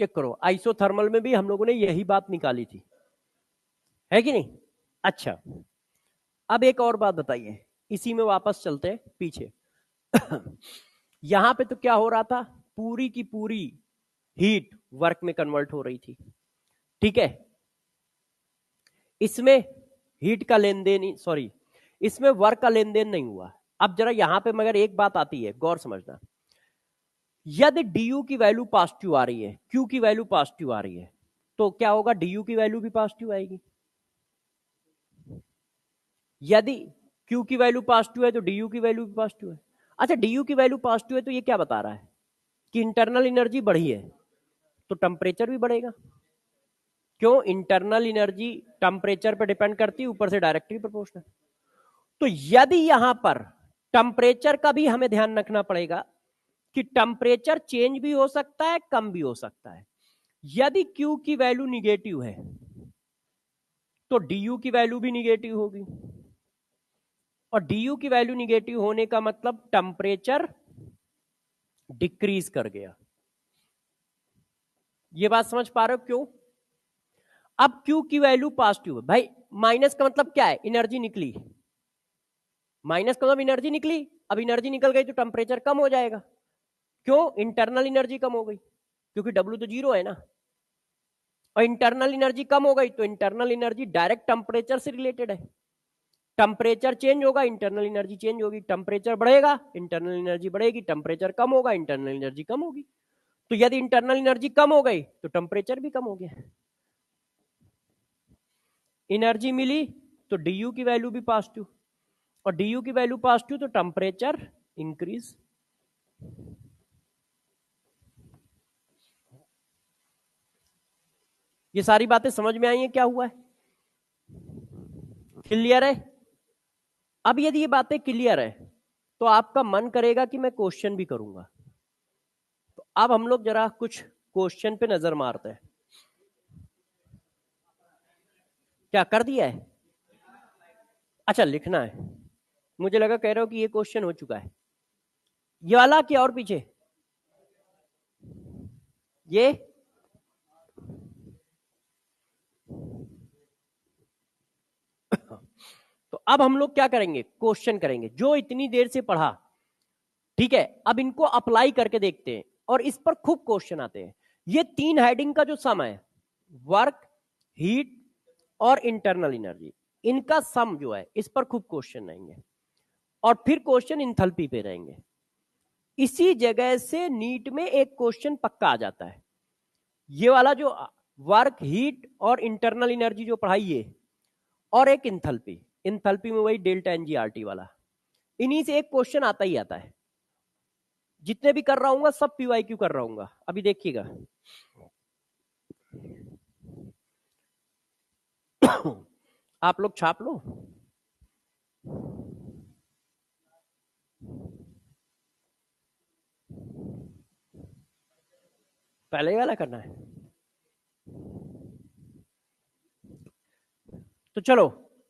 चेक करो, आइसोथर्मल में भी हम लोगों ने यही बात निकाली थी, है कि नहीं? अच्छा, अब एक और बात बताइए, इसी में वापस चलते हैं पीछे। यहां पे तो क्या हो रहा था? पूरी की पूरी हीट वर्क में कन्वर्ट हो रही थी, ठीक है? इसमें हीट का लेन देन, सॉरी, इसमें वर्क का लेन देन नहीं हुआ। अब जरा यहां पे मगर एक बात आती है, गौर समझना, यदि du की वैल्यू पॉजिटिव आ रही है, q की वैल्यू पॉजिटिव आ रही है, तो क्या होगा? du की वैल्यू भी पॉजिटिव आएगी। यदि क्यू की वैल्यू पॉजिटिव है तो डी यू की वैल्यू भी पॉजिटिव है। अच्छा, डी यू की वैल्यू पॉजिटिव है तो ये क्या बता रहा है कि इंटरनल एनर्जी बढ़ी है, तो टेम्परेचर भी बढ़ेगा। क्यों? इंटरनल एनर्जी टेम्परेचर पर डिपेंड करती है, ऊपर से डायरेक्टली प्रोपोर्शनल। तो यदि यहां पर टेम्परेचर का भी हमें ध्यान रखना पड़ेगा कि टेम्परेचर चेंज भी हो सकता है, कम भी हो सकता है। यदि Q की वैल्यू निगेटिव है तो DU की वैल्यू भी निगेटिव होगी, और DU की वैल्यू निगेटिव होने का मतलब टेम्परेचर डिक्रीज कर गया। ये बात समझ पा रहे हो? क्यों? अब Q की वैल्यू पॉजिटिव है भाई, माइनस का मतलब क्या है? एनर्जी निकली। माइनस का मतलब एनर्जी निकली, अब एनर्जी निकल गई तो टेम्परेचर कम हो जाएगा। क्यों? इंटरनल एनर्जी कम हो गई, क्योंकि W तो जीरो है ना, और इंटरनल एनर्जी कम हो गई तो इंटरनल एनर्जी डायरेक्ट टेम्परेचर से रिलेटेड है। टेम्परेचर चेंज होगा, इंटरनल एनर्जी चेंज होगी। टेम्परेचर बढ़ेगा, इंटरनल एनर्जी बढ़ेगी। टेम्परेचर कम होगा, इंटरनल एनर्जी कम होगी। तो यदि इंटरनल एनर्जी कम हो गई तो टेम्परेचर भी कम हो गया। एनर्जी मिली तो DU की वैल्यू भी पॉजिटिव, और DU की वैल्यू पॉजिटिव तो टेम्परेचर इंक्रीज। ये सारी बातें समझ में आई हैं? क्या हुआ है? क्लियर है? अब यदि ये बातें क्लियर है तो आपका मन करेगा कि मैं क्वेश्चन भी करूंगा। तो अब हम लोग जरा कुछ क्वेश्चन पे नजर मारते हैं। क्या कर दिया है? अच्छा, लिखना है। मुझे लगा कह रहे हो कि ये क्वेश्चन हो चुका है। ये वाला क्या और पीछे? ये तो अब हम लोग क्या करेंगे? क्वेश्चन करेंगे जो इतनी देर से पढ़ा। ठीक है, अब इनको अप्लाई करके देखते हैं, और इस पर खूब क्वेश्चन आते हैं। ये तीन हेडिंग का जो सम है, वर्क, हीट और इंटरनल एनर्जी, इनका सम जो है इस पर खूब क्वेश्चन आएंगे, और फिर क्वेश्चन इंथैल्पी पे रहेंगे। इसी जगह से नीट में एक क्वेश्चन पक्का आ जाता है। ये वाला जो वर्क, हीट और इंटरनल एनर्जी जो पढ़ाई है, और एक इंथैल्पी। इंथैल्पी में वही डेल्टा एनजीआरटी वाला, इन्हीं से एक क्वेश्चन आता ही आता है। जितने भी कर रहा हूँ सब पीवाईक्यू कर रहा हूँ, अभी देखिएगा। आप लोग छाप लो। पहले वाला करना है तो चलो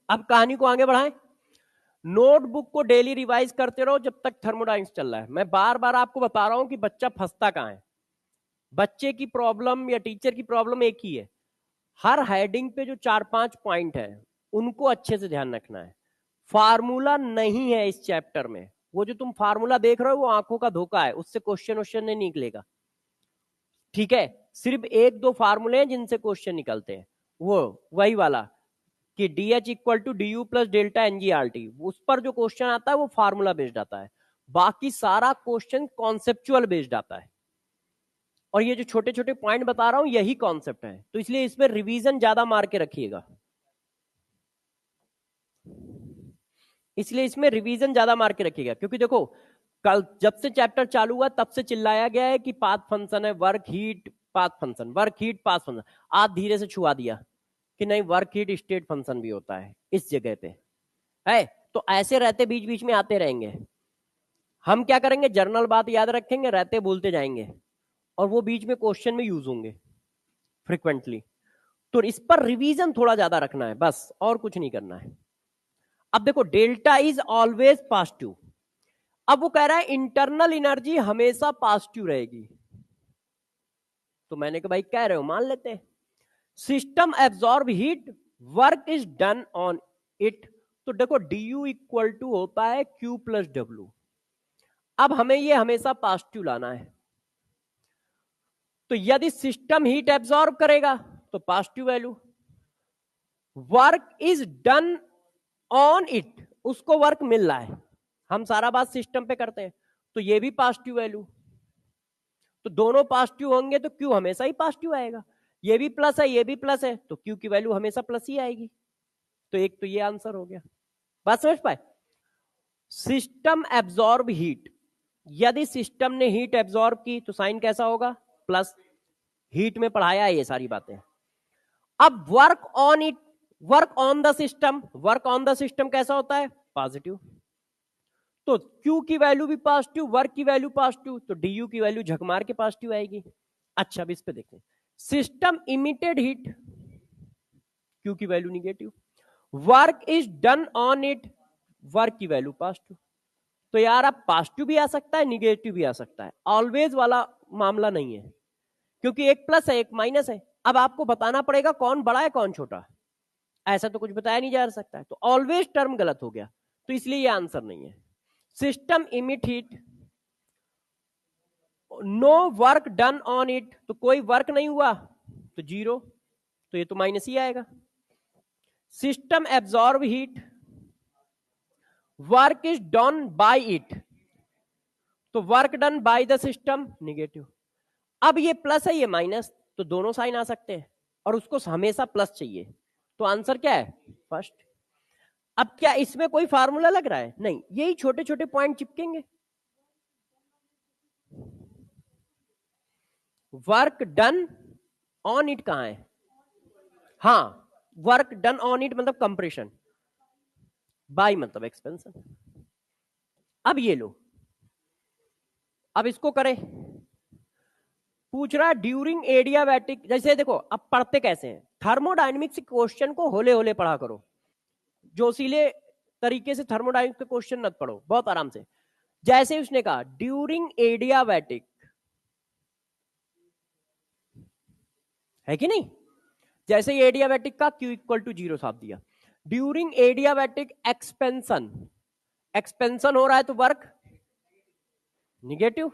अब कहानी को आगे बढ़ाएं। नोटबुक को डेली रिवाइज करते रहो जब तक थर्मोडाइनमिक्स चल रहा है। मैं बार बार आपको बता रहा हूं कि बच्चा फंसता कहां है। बच्चे की प्रॉब्लम या टीचर की प्रॉब्लम एक ही है, हर हेडिंग पे जो 4-5 पॉइंट है उनको अच्छे से ध्यान रखना है। फार्मूला नहीं है इस चैप्टर में। वो जो तुम फार्मूला देख रहे हो वो आंखों का धोखा है, उससे क्वेश्चन नहीं निकलेगा। ठीक है, सिर्फ एक दो फार्मूले हैं जिनसे क्वेश्चन निकलते हैं, वो वही वाला कि DH equal to DU plus delta NGRT, उस पर जो क्वेश्चन आता है वो फार्मूला बेस्ड आता है। बाकी सारा क्वेश्चन कॉन्सेप्चुअल बेस्ड आता है, और ये जो छोटे छोटे पॉइंट बता रहा हूं यही कॉन्सेप्ट है, तो इसलिए इसमें रिवीजन ज्यादा मार के रखिएगा। इसलिए इसमें रिवीजन ज्यादा मार के रखिएगा, क्योंकि देखो कल जब से चैप्टर चालू हुआ तब से चिल्लाया गया है कि पाथ फंक्शन है, work heat path function, work heat path function. आज धीरे से छुआ दिया कि नहीं, वर्क हीट स्टेट फंक्शन भी होता है इस जगह पे है। तो ऐसे रहते बीच बीच में आते रहेंगे। हम क्या करेंगे, जर्नल बात याद रखेंगे, रहते बोलते जाएंगे, और वो बीच में क्वेश्चन में यूज होंगे फ्रिक्वेंटली। तो इस पर रिवीजन थोड़ा ज्यादा रखना है बस, और कुछ नहीं करना है। अब देखो, डेल्टा इज ऑलवेज पॉजिटिव। अब वो कह रहा है इंटरनल एनर्जी हमेशा पॉजिटिव रहेगी, तो मैंने कहा भाई कह रहे हो मान लेते हैं। System absorb heat, work is done on it. तो देखो DU इक्वल टू होता है Q प्लस W। अब हमें ये हमेशा पॉजिटिव लाना है, तो यदि सिस्टम हीट एब्जॉर्ब करेगा तो positive value, work is done on it, उसको वर्क मिल रहा है, हम सारा बात सिस्टम पे करते हैं, तो ये भी पॉजिटिव वैल्यू। तो दोनों पॉजिटिव होंगे तो Q हमेशा ही पॉजिटिव आएगा। ये भी प्लस है, ये भी प्लस है, तो Q की वैल्यू हमेशा प्लस ही आएगी। तो एक तो ये आंसर हो गया। बात समझ पाए? सिस्टम एब्जॉर्ब हीट, यदि सिस्टम ने हीट एब्जॉर्ब की तो साइन कैसा होगा, प्लस। हीट में पढ़ाया है ये सारी बातें। अब work on it, work on the system, work on the system कैसा होता है, पॉजिटिव। तो Q की वैल्यू भी पॉजिटिव, वर्क की वैल्यू पॉजिटिव, तो DU की वैल्यू झक मार के पॉजिटिव आएगी। अच्छा, अब इस पे देखते हैं, सिस्टम इमिटेड हीट, Q की value negative, work is done on it, work की वैल्यू पॉजिटिव। तो यार अब पॉजिटिव भी आ सकता है, निगेटिव भी आ सकता है, ऑलवेज वाला मामला नहीं है, क्योंकि एक प्लस है एक माइनस है। अब आपको बताना पड़ेगा कौन बड़ा है कौन छोटा, ऐसा तो कुछ बताया नहीं जा सकता है, तो ऑलवेज टर्म गलत हो गया, तो इसलिए ये आंसर नहीं है। System emit heat, no work done on it, तो कोई वर्क नहीं हुआ तो जीरो, तो ये तो माइनस ही आएगा। System absorb heat, work is done by it, तो work done by the system negative. अब ये प्लस है ये माइनस, तो दोनों साइन आ सकते हैं, और उसको हमेशा प्लस चाहिए, तो आंसर क्या है, फर्स्ट। अब क्या इसमें कोई फार्मूला लग रहा है, नहीं, यही छोटे छोटे पॉइंट चिपकेंगे। वर्क डन ऑन इट कहां है, हाँ, वर्क डन ऑन इट मतलब कंप्रेशन, बाय मतलब एक्सपेंशन। अब ये लो, अब इसको करें, पूछ रहा है ड्यूरिंग एडियाबैटिक, जैसे देखो अब पढ़ते कैसे हैं, थर्मोडायनेमिक्स क्वेश्चन को होले होले पढ़ा करो, जोशीले तरीके से थर्मोडायनेमिक्स के क्वेश्चन मत पढ़ो, बहुत आराम से। जैसे उसने कहा ड्यूरिंग एडियाबैटिक, है कि नहीं, जैसे ये एडियाबैटिक का Q इक्वल टू 0 साफ दिया, ड्यूरिंग एडियाबैटिक एक्सपेंशन, एक्सपेंशन हो रहा है तो work negative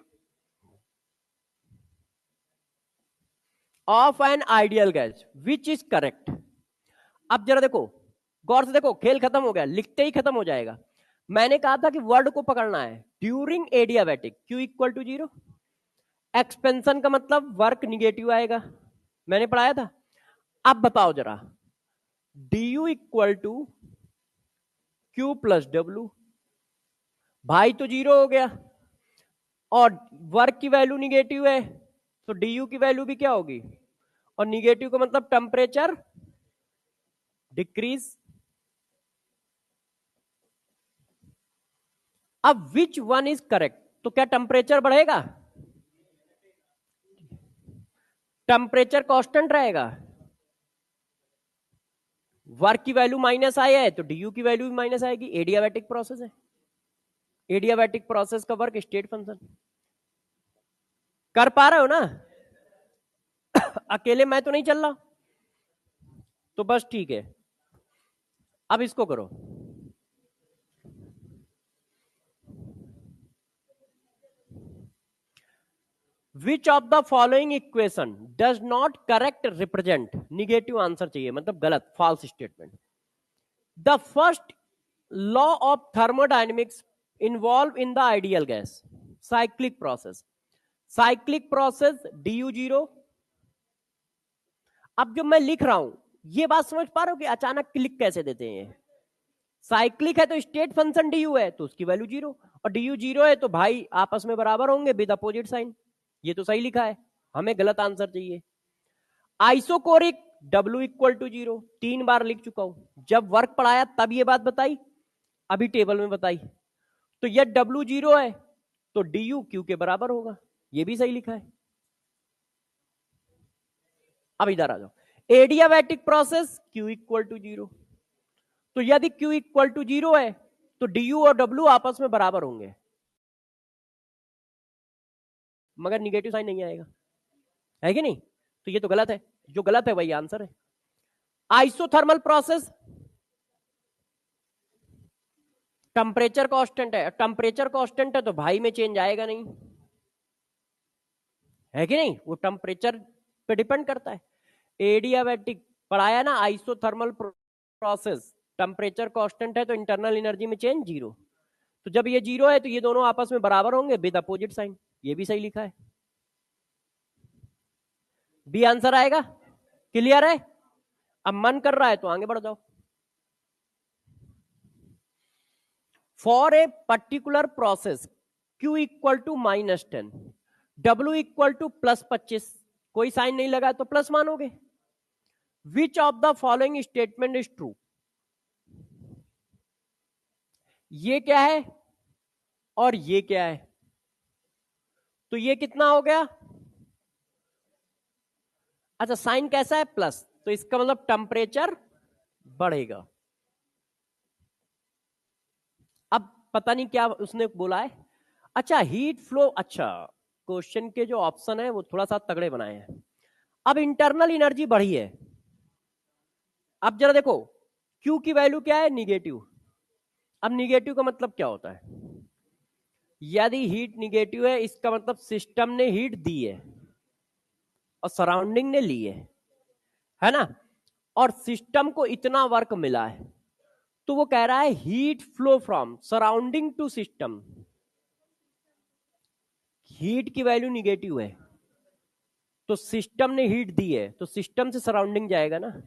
of N ideal gas which is correct. अब जरा देखो, गौर से देखो, खेल खत्म हो गया, लिखते ही खत्म हो जाएगा। मैंने कहा था कि वर्ड को पकड़ना है, during adiabatic Q equal to 0, expansion का मतलब वर्क निगेटिव आएगा, मैंने पढ़ाया था। अब बताओ जरा, du equal to Q plus W, भाई तो 0 हो गया, और वर्क की वैल्यू निगेटिव है, तो du की वैल्यू भी क्या होगी, और निगेटिव का मतलब टेम्परेचर डिक्रीज। अब विच वन इज करेक्ट, तो क्या टेम्परेचर बढ़ेगा, टेम्परेचर कांस्टेंट रहेगा, वर्क की वैल्यू माइनस आया है तो डी की वैल्यू भी माइनस आएगी, एडियाबैटिक प्रोसेस है, एडियाबैटिक प्रोसेस का वर्क स्टेट फंक्शन। कर पा रहे हो ना, अकेले मैं तो नहीं चल रहा, तो बस ठीक है। अब इसको करो, which of the following equation does not correct represent, negative answer चाहिए, मतलब गलत, false statement. The first law of thermodynamics involve in the ideal gas, cyclic process, cyclic process du 0। अब जो मैं लिख रहा हूं ये बात समझ पा रहे हो कि अचानक क्लिक कैसे देते हैं, साइक्लिक है तो स्टेट फंक्शन du है तो उसकी वैल्यू 0, और du 0 है तो भाई आपस में बराबर होंगे विद अपोजिट साइन, ये तो सही लिखा है, हमें गलत आंसर चाहिए। आइसोकोरिक W इक्वल टू 0 3 बार लिख चुका हूं, जब वर्क पढ़ाया तब ये बात बताई, अभी टेबल में बताई, तो यह W 0 है तो du Q के बराबर होगा, ये भी सही लिखा है। अब इधर आ जाओ, adiabatic process Q equal to 0, तो यदि Q इक्वल टू 0 है तो du और W आपस में बराबर होंगे, मगर निगेटिव साइन नहीं आएगा, है कि नहीं, तो ये तो गलत है, जो गलत है वही आंसर है। आइसोथर्मल प्रोसेस, टेम्परेचर कांस्टेंट है, टेम्परेचर कांस्टेंट है तो भाई में चेंज आएगा नहीं, है कि नहीं, वो टेम्परेचर पे डिपेंड करता है। एडियाबैटिक पढ़ाया ना, आइसोथर्मल प्रोसेस, टेम्परेचर कांस्टेंट है तो इंटरनल एनर्जी में चेंज 0, तो जब ये 0 है तो ये दोनों आपस में बराबर होंगे विद अपोजिट साइन, ये भी सही लिखा है, बी आंसर आएगा। क्लियर है, अब मन कर रहा है तो आगे बढ़ जाओ। For a particular process Q equal to -10, W equal to +25, कोई साइन नहीं लगा तो प्लस मानोगे। Which of the following statement is true, ये क्या है और ये क्या है, तो ये कितना हो गया, अच्छा साइन कैसा है प्लस, तो इसका मतलब टेम्परेचर बढ़ेगा। अब पता नहीं क्या उसने बोला है, अच्छा हीट फ्लो, अच्छा क्वेश्चन के जो ऑप्शन है वो थोड़ा सा तगड़े बनाए हैं। अब इंटरनल एनर्जी बढ़ी है, अब जरा देखो Q की वैल्यू क्या है, निगेटिव। अब निगेटिव का मतलब क्या होता है, यदि हीट निगेटिव है इसका मतलब सिस्टम ने हीट दी है और सराउंडिंग ने ली है ना, और सिस्टम को इतना वर्क मिला है, तो वो कह रहा है heat flow from surrounding to system. Heat की वैल्यू निगेटिव है तो सिस्टम ने हीट दी है तो सिस्टम से सराउंडिंग जाएगा ना।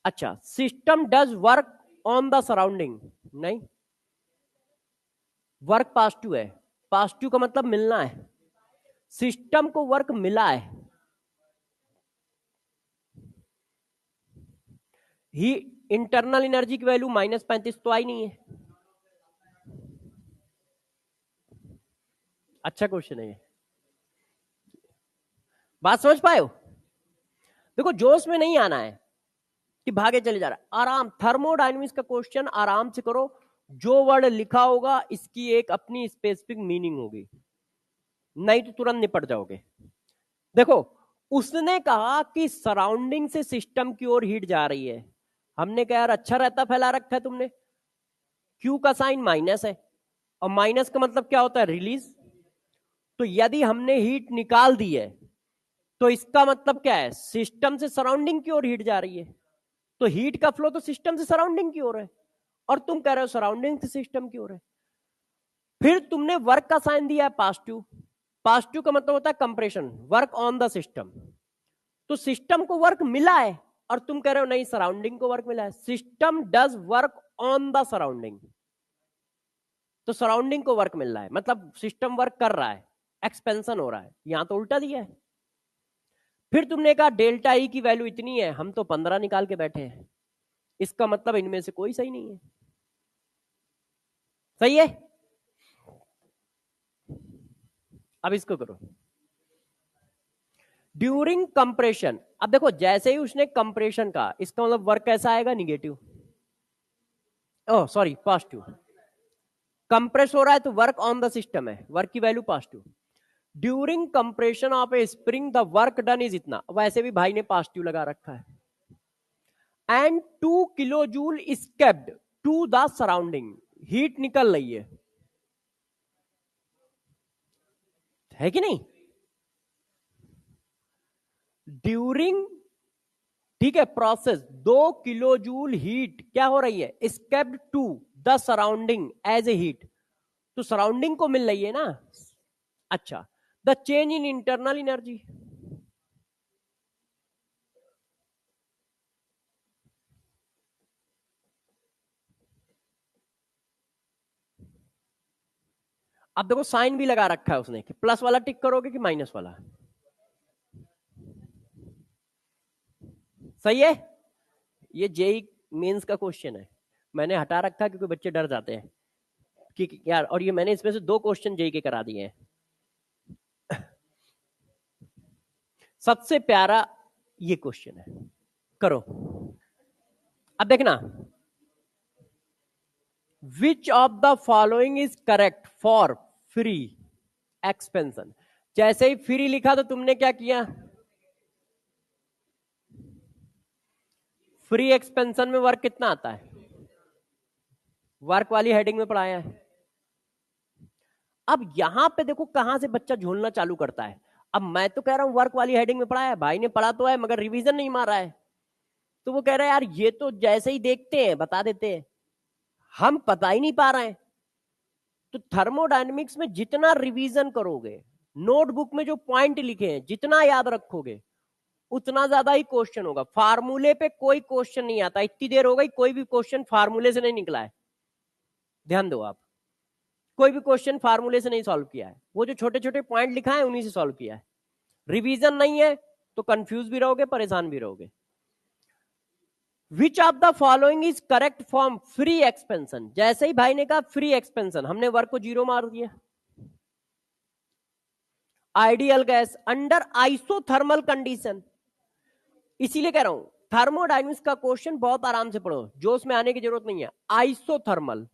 अच्छा system does work on the surrounding, नहीं, वर्क पॉजिटिव है, पॉजिटिव का मतलब मिलना है, सिस्टम को वर्क मिला है, ही इंटरनल एनर्जी की वैल्यू -35 तो आई नहीं है। अच्छा क्वेश्चन है ये, बात समझ पाए हो। देखो जोश में नहीं आना है कि भागे चले जा रहा है, आराम, थर्मोडायनेमिक्स का क्वेश्चन आराम से करो, जो वर्ड लिखा होगा इसकी एक अपनी स्पेसिफिक मीनिंग होगी, नहीं तो तुरंत निपट जाओगे। देखो उसने कहा कि सराउंडिंग से सिस्टम की ओर हीट जा रही है, हमने कहा यार अच्छा रहता फैला रखा है तुमने, क्यू का साइन माइनस है और माइनस का मतलब क्या होता है, रिलीज। तो यदि हमने हीट निकाल दी है तो इसका मतलब क्या है, सिस्टम से सराउंडिंग की ओर हीट जा रही है, तो हीट का फ्लो तो सिस्टम से सराउंडिंग की ओर है, और तुम कह रहे हो सराउंडिंग से सिस्टम की ओर है। फिर तुमने वर्क का साइन दिया है पॉजिटिव, पॉजिटिव का मतलब होता है compression, work on the system, तो सिस्टम को वर्क मिला है, और तुम कह रहे हो नहीं सराउंडिंग को वर्क मिला है, system does work on the surrounding, तो सराउंडिंग को वर्क मिल रहा है मतलब सिस्टम वर्क कर रहा है, एक्सपेंशन हो रहा है, यहां तो उल्टा दिया है। फिर तुमने कहा डेल्टा ई की वैल्यू इतनी है, हम तो 15 निकाल के बैठे हैं, इसका मतलब इनमें से कोई सही नहीं है, सही है। अब इसको करो, ड्यूरिंग कंप्रेशन, अब देखो जैसे ही उसने कंप्रेशन का, इसका मतलब वर्क कैसा आएगा, negative, oh sorry positive, compress हो रहा है तो वर्क ऑन द सिस्टम है, वर्क की value positive. During compression of a spring the work done is इतना, वैसे भी भाई ने पॉजिटिव लगा रखा है, and 2 kilo joule escaped to the surrounding, heat निकल रही है कि नहीं, ड्यूरिंग, ठीक है, प्रोसेस 2 किलो जूल हीट क्या हो रही है, escaped to the surrounding as a heat, तो सराउंडिंग को मिल रही है ना। अच्छा the change in internal energy, अब देखो साइन भी लगा रखा है उसने कि प्लस वाला टिक करोगे कि माइनस वाला, सही है। ये जेई मेंस का क्वेश्चन है, मैंने हटा रखा क्योंकि बच्चे डर जाते हैं कि यार, और ये मैंने इसमें से 2 क्वेश्चन जेई के करा दिए हैं। सबसे प्यारा ये क्वेश्चन है, करो। अब देखना, विच of the following is correct for free expansion, जैसे ही फ्री लिखा तो तुमने क्या किया, फ्री एक्सपेंशन में वर्क कितना आता है, वर्क वाली हेडिंग में पढ़ाया है। अब यहां पे देखो कहां से बच्चा झूलना चालू करता है, अब मैं तो कह रहा हूं वर्क वाली हेडिंग में पढ़ाया है, भाई ने पढ़ा तो है मगर रिवीजन नहीं मारा है, तो वो कह रहा है यार ये तो जैसे ही देखते हैं बता देते हैं, हम पता ही नहीं पा रहे हैं। तो थर्मोडायनेमिक्स में जितना रिवीजन करोगे, नोटबुक में जो पॉइंट लिखे हैं जितना याद रखोगे, उतना ज्यादा ही क्वेश्चन होगा। फार्मूले पे कोई क्वेश्चन नहीं आता, इतनी देर हो गई कोई भी क्वेश्चन फार्मूले से नहीं निकला है, ध्यान दो आप, कोई भी क्वेश्चन फार्मूले से नहीं सॉल्व किया है, वो जो छोटे छोटे पॉइंट लिखा है उन्हीं से सॉल्व किया है। रिवीजन नहीं है तो कंफ्यूज भी रहोगे, परेशान भी रहोगे। विच of the following is correct form free expansion. जैसे ही भाई ने कहा फ्री एक्सपेंशन, हमने वर्क को जीरो मार दिया। Ideal gas under isothermal condition, इसीलिए कह रहा हूं थर्मोडायनेमिक्स का क्वेश्चन बहुत आराम से पढ़ो, जोश में आने की जरूरत नहीं है। आइसोथर्मल,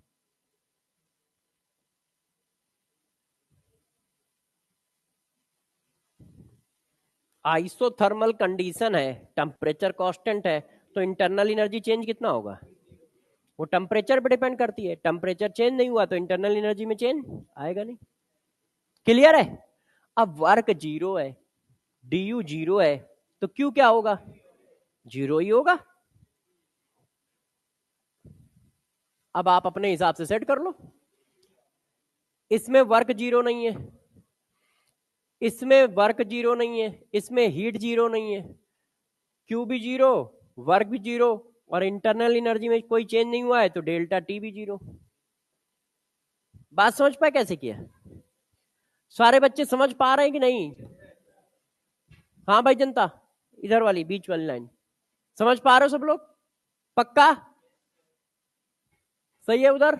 आइसोथर्मल कंडीशन है, टेम्परेचर कांस्टेंट है, तो इंटरनल एनर्जी चेंज कितना होगा? वो टेम्परेचर पे डिपेंड करती है, टेम्परेचर चेंज नहीं हुआ तो इंटरनल एनर्जी में चेंज आएगा नहीं। क्लियर है? अब वर्क जीरो है, डी यू जीरो है, तो क्यू क्या होगा? जीरो ही होगा। अब आप अपने हिसाब से सेट कर लो। इसमें वर्क जीरो नहीं है, इसमें वर्क जीरो नहीं है, इसमें हीट जीरो नहीं है, क्यू भी जीरो, वर्क भी जीरो, और इंटरनल एनर्जी में कोई चेंज नहीं हुआ है, तो डेल्टा टी भी जीरो। बात समझ पाए कैसे किया? सारे बच्चे समझ पा रहे हैं कि नहीं? हाँ भाई जनता, इधर वाली बीच वाली लाइन समझ पा रहे हो सब लोग? पक्का? सही है? उधर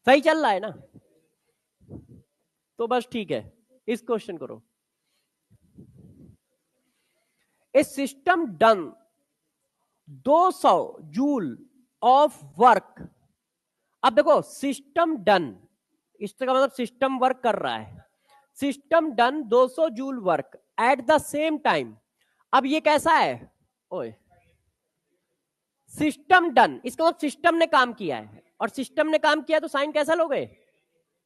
सही चल रहा है ना? तो बस ठीक है, इस क्वेश्चन करो। A system done 200 joule of work. अब देखो सिस्टम डन, इसका मतलब सिस्टम वर्क कर रहा है। System done 200 joule work at the same time. अब ये कैसा है? ओए, सिस्टम डन, इसका मतलब सिस्टम ने काम किया है, और सिस्टम ने काम किया तो साइन कैसा लोगे?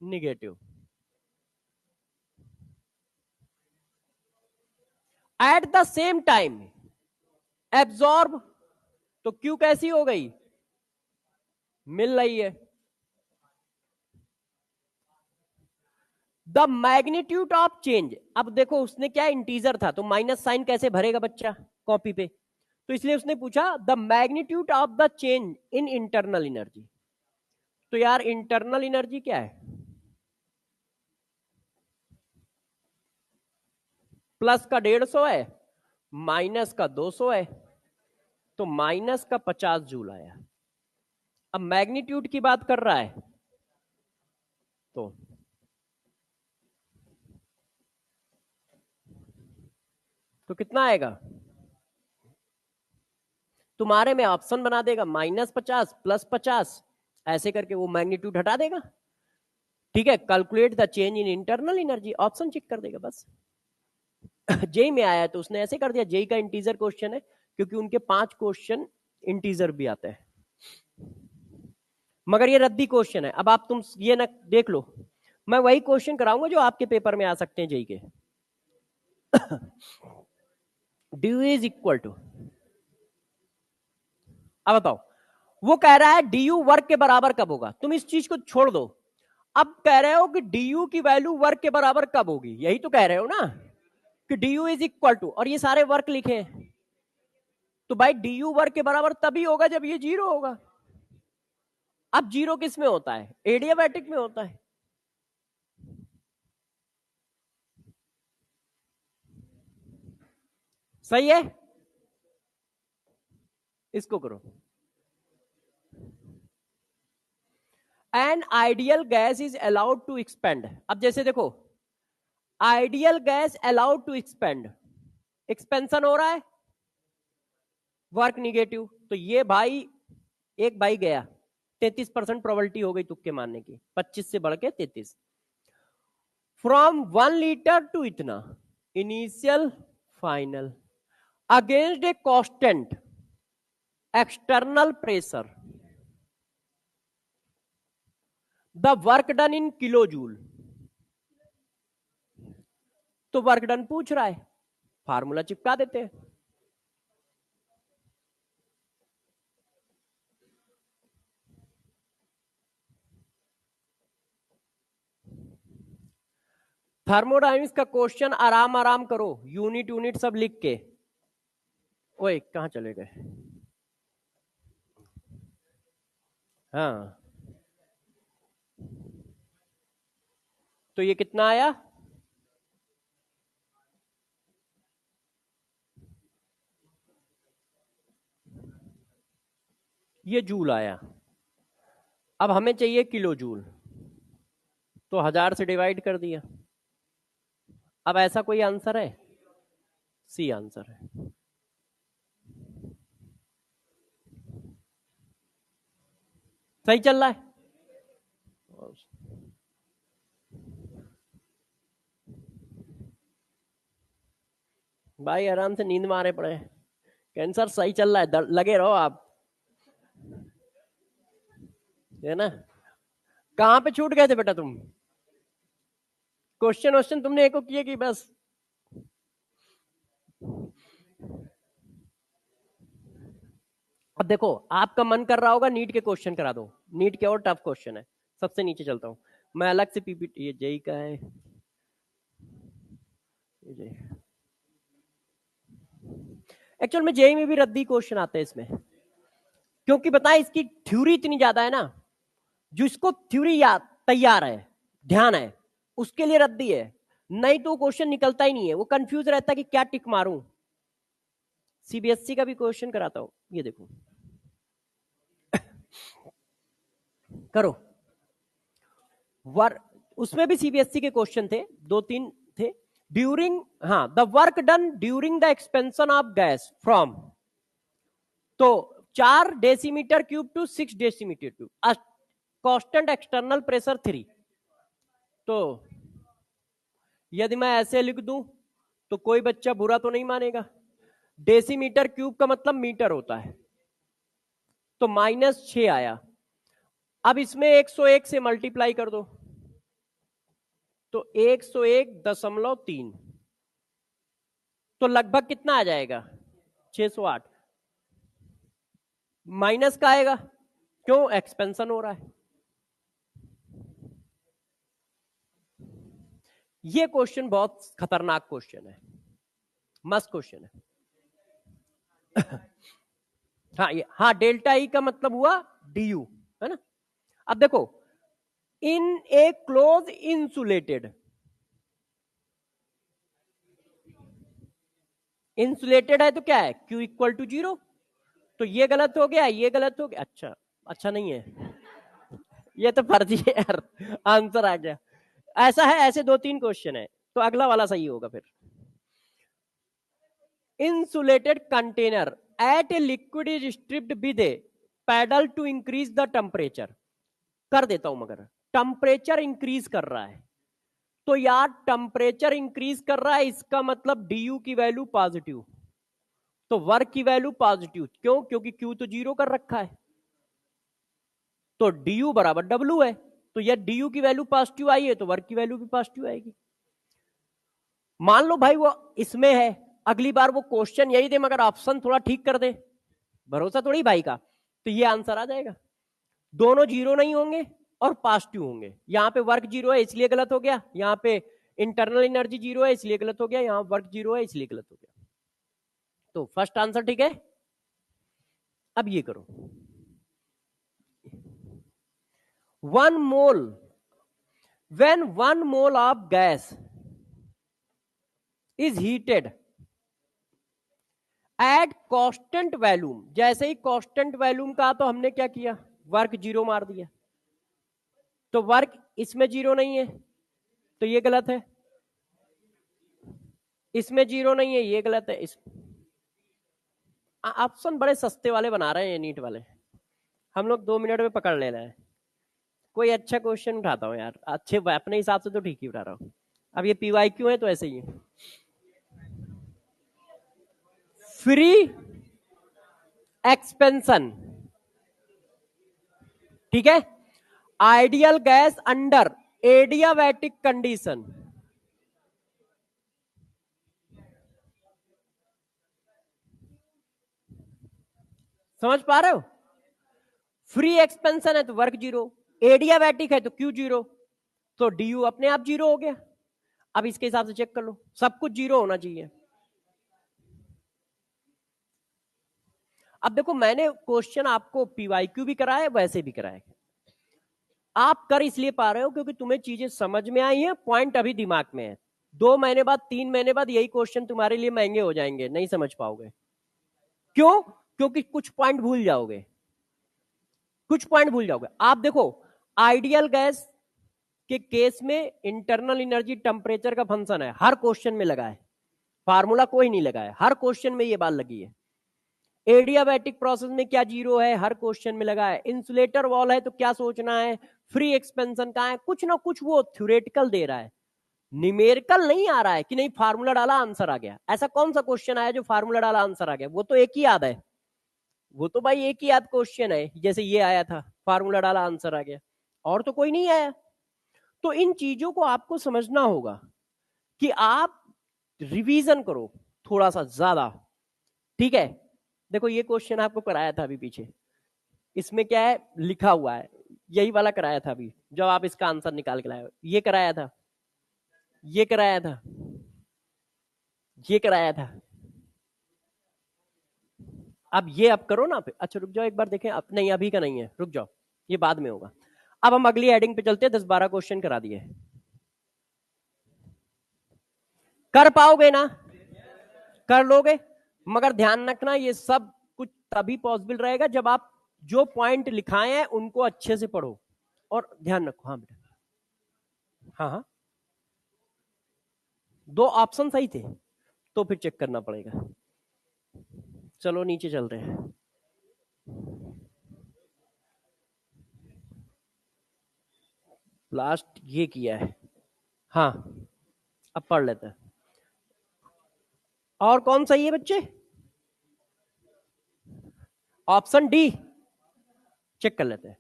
Negative. At the same time absorb, तो क्यू कैसी हो गई? मिल रही है। द मैग्नीट्यूड ऑफ चेंज, अब देखो उसने क्या, इंटीजर था तो माइनस साइन कैसे भरेगा बच्चा कॉपी पे, तो इसलिए उसने पूछा the magnitude of the change in internal energy. तो यार इंटरनल एनर्जी क्या है? प्लस का 150 है, माइनस का 200 है, तो माइनस का 50 जूल आया। अब मैग्नीट्यूड की बात कर रहा है तो कितना आएगा? तुम्हारे में ऑप्शन बना देगा -50 +50, ऐसे करके वो मैग्नीट्यूड हटा देगा। ठीक है, calculate the change in internal energy, option check कर देगा बस। जेई में आया है तो उसने ऐसे कर दिया, जेई का इंटीजर क्वेश्चन है, क्योंकि उनके 5 क्वेश्चन इंटीजर भी आते हैं, मगर ये रद्दी क्वेश्चन है। अब आप तुम ये ना देख लो, मैं वही क्वेश्चन कराऊंगा जो आपके पेपर में आ सकते हैं जेई के। ड्यू इज इक्वल टू, अब बताओ, वो कह रहा है डी यू वर्क के बराबर कब होगा, तुम इस चीज को छोड़ दो। अब कह रहे हो कि डी यू की वैल्यू वर्क के बराबर कब होगी, यही तो कह रहे हो ना, कि D U is equal to, और ये सारे वर्क लिखे हैं, तो भाई डी यू वर्क के बराबर तभी होगा जब ये जीरो होगा। अब जीरो किस में होता है? एडियाबैटिक में होता है। सही है? इसको करो। An ideal gas is allowed to expand, अब जैसे देखो ideal gas allowed to expand, expansion हो रहा है, वर्क निगेटिव, तो ये भाई एक भाई गया, 33% प्रोबेबिलिटी हो गई तुक्के मारने की, 25 से बढ़ के 33। फ्रॉम 1 लीटर टू इतना, initial final, against a constant external pressure, the work done in kilo joule. तो वर्क डन पूछ रहा है, फार्मूला चिपका देते हैं। थर्मोडायनेमिक्स का क्वेश्चन आराम आराम करो, यूनिट यूनिट सब लिख के। ओए कहां चले गए? हाँ, तो ये कितना आया, ये जूल आया। अब हमें चाहिए किलो जूल, तो 1000 से डिवाइड कर दिया। अब ऐसा कोई आंसर है? सी आंसर है। सही चल रहा है? भाई आराम से नींद मारे पड़े हैं। कैंसर सही चल रहा है, लगे रहो आप, है ना। कहां पे छूट गए थे बेटा तुम? क्वेश्चन क्वेश्चन तुमने एको किए कि बस? अब देखो, आपका मन कर रहा होगा नीट के क्वेश्चन करा दो, नीट के और टफ क्वेश्चन है। सबसे नीचे चलता हूं मैं, अलग से पीपीटी, ये जेई का है, एक्चुअल में जेई में भी रद्दी क्वेश्चन आते हैं इसमें, क्योंकि बताएं इसकी थ्योरी इतनी ज्यादा है ना, जिसको थ्योरी याद तैयार है, ध्यान है, उसके लिए रद्दी है, नहीं तो क्वेश्चन निकलता ही नहीं है, वो कंफ्यूज रहता है कि क्या टिक मारूं। सीबीएसई का भी क्वेश्चन कराता हूं, ये देखो करो वर्क, उसमें भी सीबीएसई के क्वेश्चन थे, 2-3 थे। ड्यूरिंग, हाँ, the work done during the expansion of gas from, तो 4 decimetre cube two 6 decimetre cube, constant external pressure 3। तो यदि मैं ऐसे लिख दूं तो कोई बच्चा बुरा तो नहीं मानेगा, डेसीमीटर क्यूब का मतलब मीटर होता है, तो -6 आया। अब इसमें 101 से मल्टीप्लाई कर दो, तो 101.3, तो लगभग कितना आ जाएगा, 608। माइनस का आएगा, क्यों, एक्सपेंशन हो रहा है। ये क्वेश्चन बहुत खतरनाक क्वेश्चन है, मस्त क्वेश्चन है। हाँ, ये हाँ, डेल्टा ई का मतलब हुआ डी यू, है ना। अब देखो, इन ए क्लोज इंसुलेटेड, इंसुलेटेड है तो क्या है, Q इक्वल टू 0, तो ये गलत हो गया, ये गलत हो गया, अच्छा अच्छा नहीं है, ये तो फर्जी है यार, आंसर आ गया। ऐसा है, ऐसे 2-3 क्वेश्चन है, तो अगला वाला सही होगा फिर। Insulated container at a liquid is stripped with a paddle to increase the temperature, कर देता हूं, मगर टेम्परेचर इंक्रीज कर रहा है, तो यार टेम्परेचर इंक्रीज कर रहा है, इसका मतलब डी यू की वैल्यू पॉजिटिव, तो वर्क की वैल्यू पॉजिटिव, क्यों, क्योंकि क्यू तो 0 कर रखा है, तो डी यू बराबर डब्ल्यू है, तो यह डी यू की वैल्यू पॉजिटिव आई है, तो वर्क की वैल्यू भी पॉजिटिव आएगी। मान लो भाई वो इसमें है, अगली बार वो क्वेश्चन यही दे मगर ऑप्शन थोड़ा ठीक कर दे, भरोसा थोड़ी भाई का, तो ये आंसर आ जाएगा। दोनों 0 नहीं होंगे और पॉजिटिव होंगे, यहां पे वर्क 0 है इसलिए गलत हो गया, यहां पे इंटरनल एनर्जी 0 है इसलिए गलत हो गया, यहां वर्क 0 है इसलिए गलत हो गया, तो फर्स्ट आंसर ठीक है। अब ये करो, 1 मोल, when 1 mole of gas is heated at constant volume, जैसे ही कांस्टेंट वैल्यूम का तो हमने क्या किया, वर्क 0 मार दिया, तो वर्क इसमें 0 नहीं है, तो ये गलत है, इसमें 0 नहीं है, ये गलत है। इस ऑप्शन बड़े सस्ते वाले बना रहे हैं नीट वाले, हम लोग 2 मिनट में पकड़ ले रहे हैं। कोई अच्छा क्वेश्चन उठाता हूँ यार, अच्छे अपने हिसाब से तो ठीक ही उठा रहा हूँ। अब ये पीवाई क्यों है, तो ऐसे ही है। फ्री एक्सपेंशन, ठीक है, ideal gas under adiabatic condition, समझ पा रहे हो, फ्री एक्सपेंशन है तो वर्क 0, एडियाबैटिक है तो क्यू 0, तो डी यू अपने आप 0 हो गया। अब इसके हिसाब से चेक कर लो, सब कुछ 0 होना चाहिए। अब देखो, मैंने क्वेश्चन आपको पीवाईक्यू भी कराया, वैसे भी कराया, आप कर इसलिए पा रहे हो क्योंकि तुम्हें चीजें समझ में आई हैं, पॉइंट अभी दिमाग में है। 2 महीने बाद 3 महीने बाद यही क्वेश्चन तुम्हारे लिए महंगे हो जाएंगे, नहीं समझ पाओगे। क्यों? क्योंकि कुछ पॉइंट भूल जाओगे, कुछ पॉइंट भूल जाओगे। आप देखो, आइडियल गैस के केस में इंटरनल एनर्जी टेम्परेचर का फंक्शन है, हर क्वेश्चन में लगा है, फार्मूला कोई नहीं लगा है, हर क्वेश्चन में ये बात लगी है। एडियाबैटिक प्रोसेस में क्या जीरो है, हर क्वेश्चन में लगा है। इंसुलेटर वॉल है तो क्या सोचना है, फ्री एक्सपेंशन कहां है, कुछ ना कुछ वो थ्योरेटिकल दे रहा है, न्यूमेरिकल नहीं आ रहा है कि नहीं फार्मूला डाला आंसर आ गया। ऐसा कौन सा क्वेश्चन आया जो फार्मूला डाला आंसर आ गया? वो तो एक ही याद है, वो तो भाई एक ही याद क्वेश्चन है, जैसे ये आया था फार्मूला डाला आंसर आ गया, और तो कोई नहीं आया। तो इन चीजों को आपको समझना होगा कि आप रिवीजन करो थोड़ा सा ज्यादा, ठीक है। देखो ये क्वेश्चन आपको कराया था अभी पीछे, इसमें क्या है लिखा हुआ है, यही वाला कराया था अभी जब आप इसका आंसर निकाल के लाए हो। ये कराया था, ये कराया था, ये कराया था। अब ये अब करो ना। अच्छा रुक जाओ एक बार देखें, अब नहीं अभी का नहीं है, रुक जाओ, ये बाद में होगा। अब हम अगली हेडिंग पे चलते हैं। 10-12 क्वेश्चन करा दिए, कर पाओगे ना? कर लोगे, मगर ध्यान रखना ये सब कुछ तभी पॉसिबल रहेगा जब आप जो पॉइंट लिखाए हैं उनको अच्छे से पढ़ो और ध्यान रखो। हाँ बेटा, हाँ हाँ, 2 ऑप्शन सही थे तो फिर चेक करना पड़ेगा। चलो नीचे चल रहे हैं। लास्ट ये किया है, हाँ अब पढ़ लेते हैं। और कौन सही है बच्चे? ऑप्शन डी, चेक कर लेते हैं।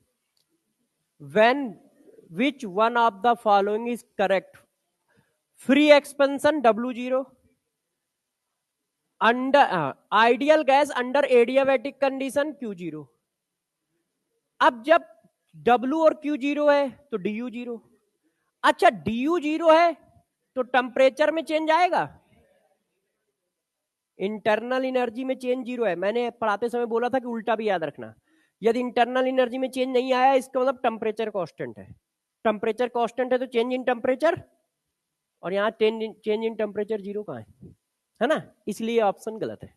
When which one of the following is correct? Free expansion W0, under ideal gas under adiabatic condition Q0। अब जब W और Q0 है तो DU0। अच्छा DU0 है तो टेम्परेचर में चेंज आएगा? इंटरनल एनर्जी में चेंज जीरो है। मैंने पढ़ाते समय बोला था कि उल्टा भी याद रखना, यदि इंटरनल एनर्जी में चेंज नहीं आया इसका मतलब टेम्परेचर कांस्टेंट है। टेम्परेचर कांस्टेंट है तो चेंज इन टेम्परेचर, और यहाँ चेंज इन टेम्परेचर जीरो कहाँ है ना, इसलिए ऑप्शन गलत है।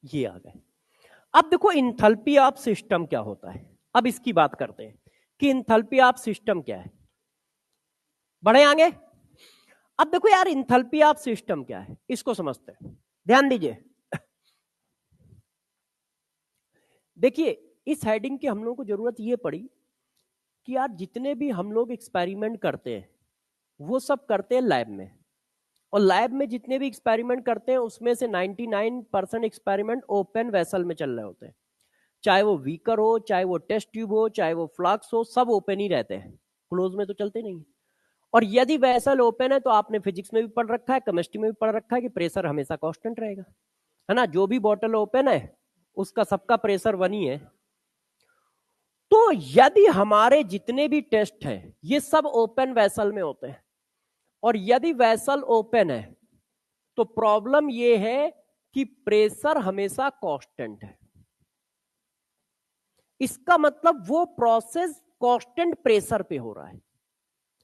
ये आ गए। अब देखो इंथैल्पी ऑफ सिस्टम क्या होता है, अब इसकी बात करते हैं कि इंथैल्पी ऑफ सिस्टम क्या है। बढ़े आगे। अब देखो यार इंथैल्पी ऑफ सिस्टम क्या है, इसको समझते हैं, ध्यान दीजिए। देखिए इस हेडिंग की हम लोगों को जरूरत ये पड़ी कि यार जितने भी हम लोग एक्सपेरिमेंट करते हैं वो सब करते हैं लैब में, और लैब में जितने भी एक्सपेरिमेंट करते हैं उसमें से 99% एक्सपेरिमेंट ओपन वेसल में चल रहे होते हैं, चाहे वो वीकर हो, चाहे वो टेस्ट ट्यूब हो, चाहे वो फ्लास्क हो, सब ओपन ही रहते हैं, क्लोज में तो चलते नहीं। और यदि वेसल ओपन है तो आपने फिजिक्स में भी पढ़ रखा है, केमिस्ट्री में भी पढ़ रखा है कि प्रेशर हमेशा कांस्टेंट रहेगा, है ना। जो भी बॉटल ओपन है उसका सबका प्रेशर 1 ही है। तो यदि हमारे जितने भी टेस्ट है ये सब ओपन वेसल में होते हैं, और यदि वेसल ओपन है तो प्रॉब्लम ये है कि प्रेशर हमेशा कांस्टेंट है। इसका मतलब वो प्रोसेस कांस्टेंट प्रेशर पे हो रहा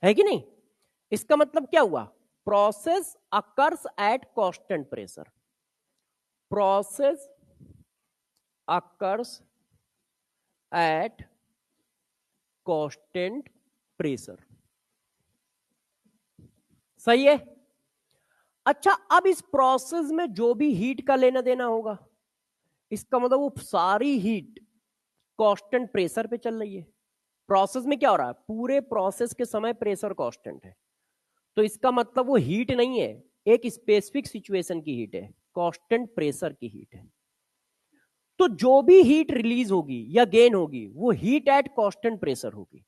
है कि नहीं? इसका मतलब क्या हुआ? Process occurs at constant pressure, process occurs at constant pressure, सही है। अच्छा अब इस प्रोसेस में जो भी हीट का लेना देना होगा, इसका मतलब वो सारी हीट कांस्टेंट प्रेशर पे चल रही है। प्रोसेस में क्या हो रहा है, पूरे प्रोसेस के समय प्रेशर कांस्टेंट है, तो इसका मतलब वो हीट नहीं है, एक स्पेसिफिक सिचुएशन की हीट है, कांस्टेंट प्रेशर की हीट है। तो जो भी हीट रिलीज होगी या गेन होगी वो हीट एट कांस्टेंट प्रेशर होगी।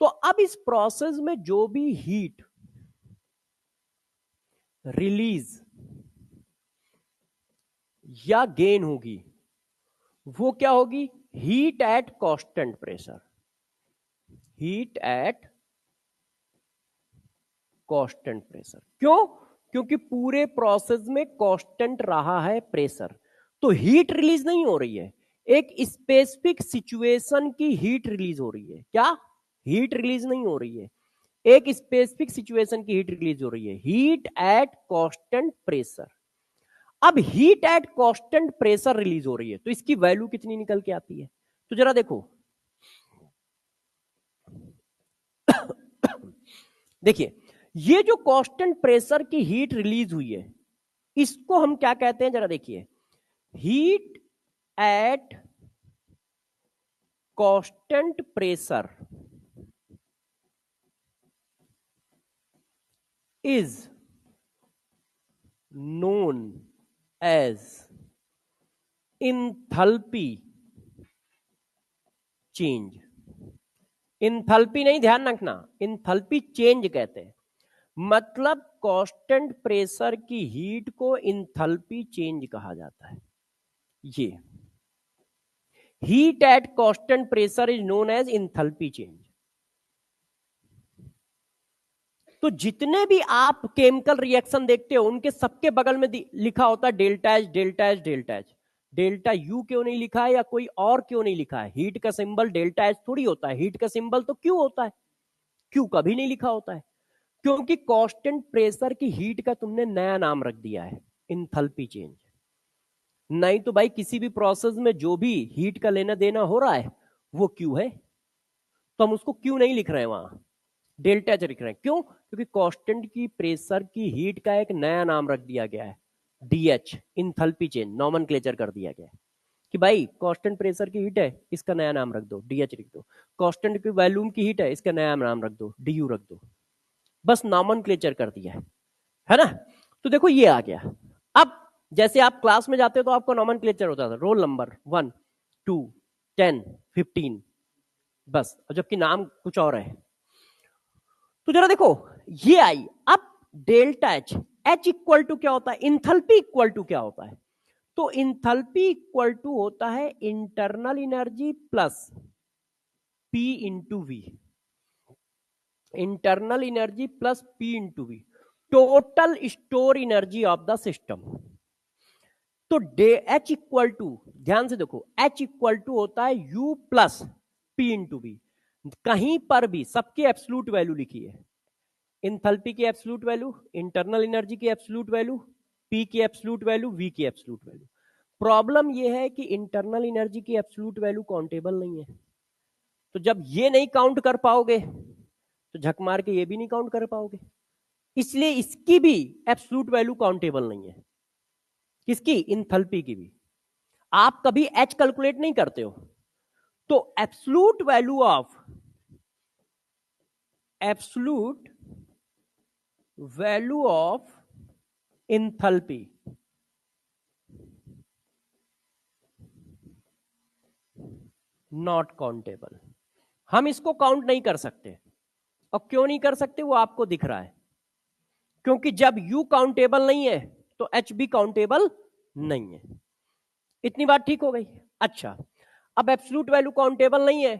तो अब इस प्रोसेस में जो भी हीट रिलीज या गेन होगी वो क्या होगी? Heat at constant pressure, heat at constant pressure. क्यों? क्योंकि पूरे प्रोसेस में कांस्टेंट रहा है प्रेशर, तो हीट रिलीज नहीं हो रही है, एक स्पेसिफिक सिचुएशन की हीट रिलीज हो रही है। क्या? हीट रिलीज नहीं हो रही है, एक स्पेसिफिक सिचुएशन की हीट रिलीज हो रही है, हीट एट कांस्टेंट प्रेशर। अब heat at constant pressure release हो रही है, तो इसकी वैल्यू कितनी निकल के आती है? तो जरा देखो, देखिए ये जो कांस्टेंट प्रेशर की हीट रिलीज हुई है, इसको हम क्या कहते हैं? जरा देखिए, heat at constant pressure is known as enthalpy change. Enthalpy नहीं, ध्यान रखना, इंथैल्पी चेंज कहते हैं। मतलब कांस्टेंट प्रेशर की हीट को इंथैल्पी चेंज कहा जाता है। ये heat at constant pressure is known as enthalpy change. तो जितने भी आप केमिकल रिएक्शन देखते हो, उनके सबके बगल में लिखा होता है delta H, delta H, delta H. Delta U क्यों नहीं लिखा है या कोई और क्यों नहीं लिखा है? हीट का सिंबल डेल्टा एच थोड़ी होता है, हीट का सिंबल तो क्यू होता है। क्यू कभी नहीं लिखा होता है, क्योंकि कांस्टेंट प्रेशर की हीट का तुमने नया नाम रख दिया है, इंथैल्पी चेंज। नहीं तो भाई किसी भी प्रोसेस में जो भी हीट का लेना देना हो रहा है वो क्यू है, तो हम उसको क्यू नहीं लिख रहे हैं, वहां डेल्टा एच लिख रहे हैं। क्यों? क्योंकि कांस्टेंट की प्रेशर की हीट का एक नया नाम रख दिया गया है, डीएच, इंथैल्पी चेंज, नॉमेनक्लेचर कर दिया गया है कि भाई कांस्टेंट प्रेशर की हीट है, इसका नया नाम रख दो, डीएच लिख दो। कांस्टेंट की वॉल्यूम की हीट है, इसका नया नाम रख दो, डीयू रख दो। बस नॉमेनक्लेचर कर दिया है ना? तो देखो ये आ गया। अब जैसे आप क्लास में जाते हो तो आपको नॉमेनक्लेचर होता था, रोल नंबर 1, 2, 10, 15, बस, जबकि नाम कुछ और है। तो जरा देखो ये आई। अब delta H, H equal to क्या होता है? इंथैल्पी इक्वल टू क्या होता है? तो इंथैल्पी इक्वल टू होता है internal energy plus P into V. Internal energy plus P into V, total store energy of the system. तो एच इक्वल टू, ध्यान से देखो, एच इक्वल टू होता है U plus P into V. कहीं पर भी सबकी एब्सोल्यूट वैल्यू लिखी है, इंथैल्पी की एब्सोल्यूट वैल्यू, इंटरनल एनर्जी की एब्सोल्यूट वैल्यू, पी की एब्सोल्यूट वैल्यू, वी की एब्सोल्यूट वैल्यू। प्रॉब्लम यह है कि इंटरनल एनर्जी की एब्सोल्यूट वैल्यू काउंटेबल नहीं है, तो जब ये नहीं काउंट कर पाओगे तो झक मार के ये भी नहीं काउंट कर पाओगे, इसलिए इसकी भी एब्सोल्यूट वैल्यू काउंटेबल नहीं है। किसकी? इंथैल्पी की भी। आप कभी एच कैलकुलेट नहीं करते हो, तो absolute value of, absolute value of enthalpy not countable. हम इसको काउंट नहीं कर सकते, और क्यों नहीं कर सकते वो आपको दिख रहा है, क्योंकि जब यू काउंटेबल नहीं है तो एच भी काउंटेबल नहीं है। इतनी बात ठीक हो गई? अच्छा, अब एब्सोल्यूट वैल्यू काउंटेबल नहीं है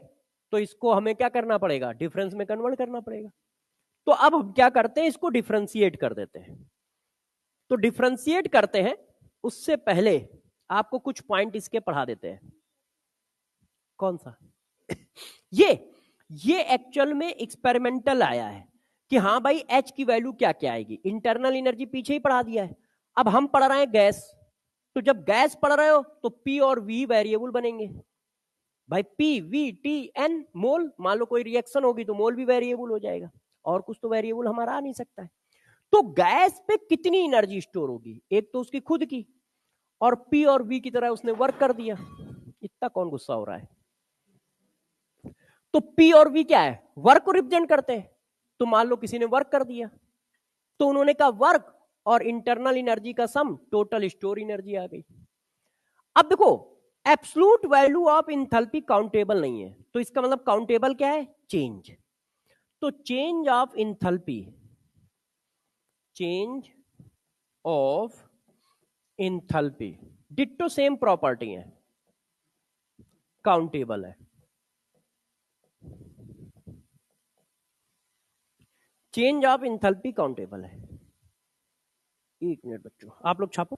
तो इसको हमें क्या करना पड़ेगा? डिफरेंस में कन्वर्ट करना पड़ेगा। तो अब हम क्या करते हैं? इसको डिफरेंशिएट कर देते हैं। तो डिफरेंशिएट करते हैं, उससे पहले आपको कुछ पॉइंट इसके पढ़ा देते हैं। कौन सा? ये एक्चुअल में एक्सपेरिमेंटल आया है कि हाँ भाई एच की वैल्यू क्या क्या आएगी। इंटरनल एनर्जी पीछे ही पढ़ा दिया है, अब हम पढ़ रहे हैं गैस। तो जब गैस पढ़ रहे हो तो पी और वी वेरिएबल बनेंगे भाई, पी वी टी एन मोल। मान लो कोई रिएक्शन होगी तो मोल भी वेरिएबल हो जाएगा, और कुछ तो वेरिएबल हमारा आ नहीं सकता है। तो गैस पे कितनी एनर्जी स्टोर होगी? एक तो उसकी खुद की, और पी और वी की तरह उसने वर्क कर दिया। इतना कौन गुस्सा हो रहा है? तो पी और वी क्या है? वर्क को रिप्रेजेंट करते हैं। तो मान लो किसी ने वर्क कर दिया, तो उन्होंने कहा वर्क और इंटरनल एनर्जी का सम, टोटल स्टोर एनर्जी आ गई। अब देखो, absolute value of enthalpy countable नहीं है, तो इसका मतलब काउंटेबल क्या है? चेंज। तो change of enthalpy, change of enthalpy, ditto same property है, काउंटेबल है। चेंज ऑफ इंथैल्पी काउंटेबल है। एक मिनट बच्चों, आप लोग छापो।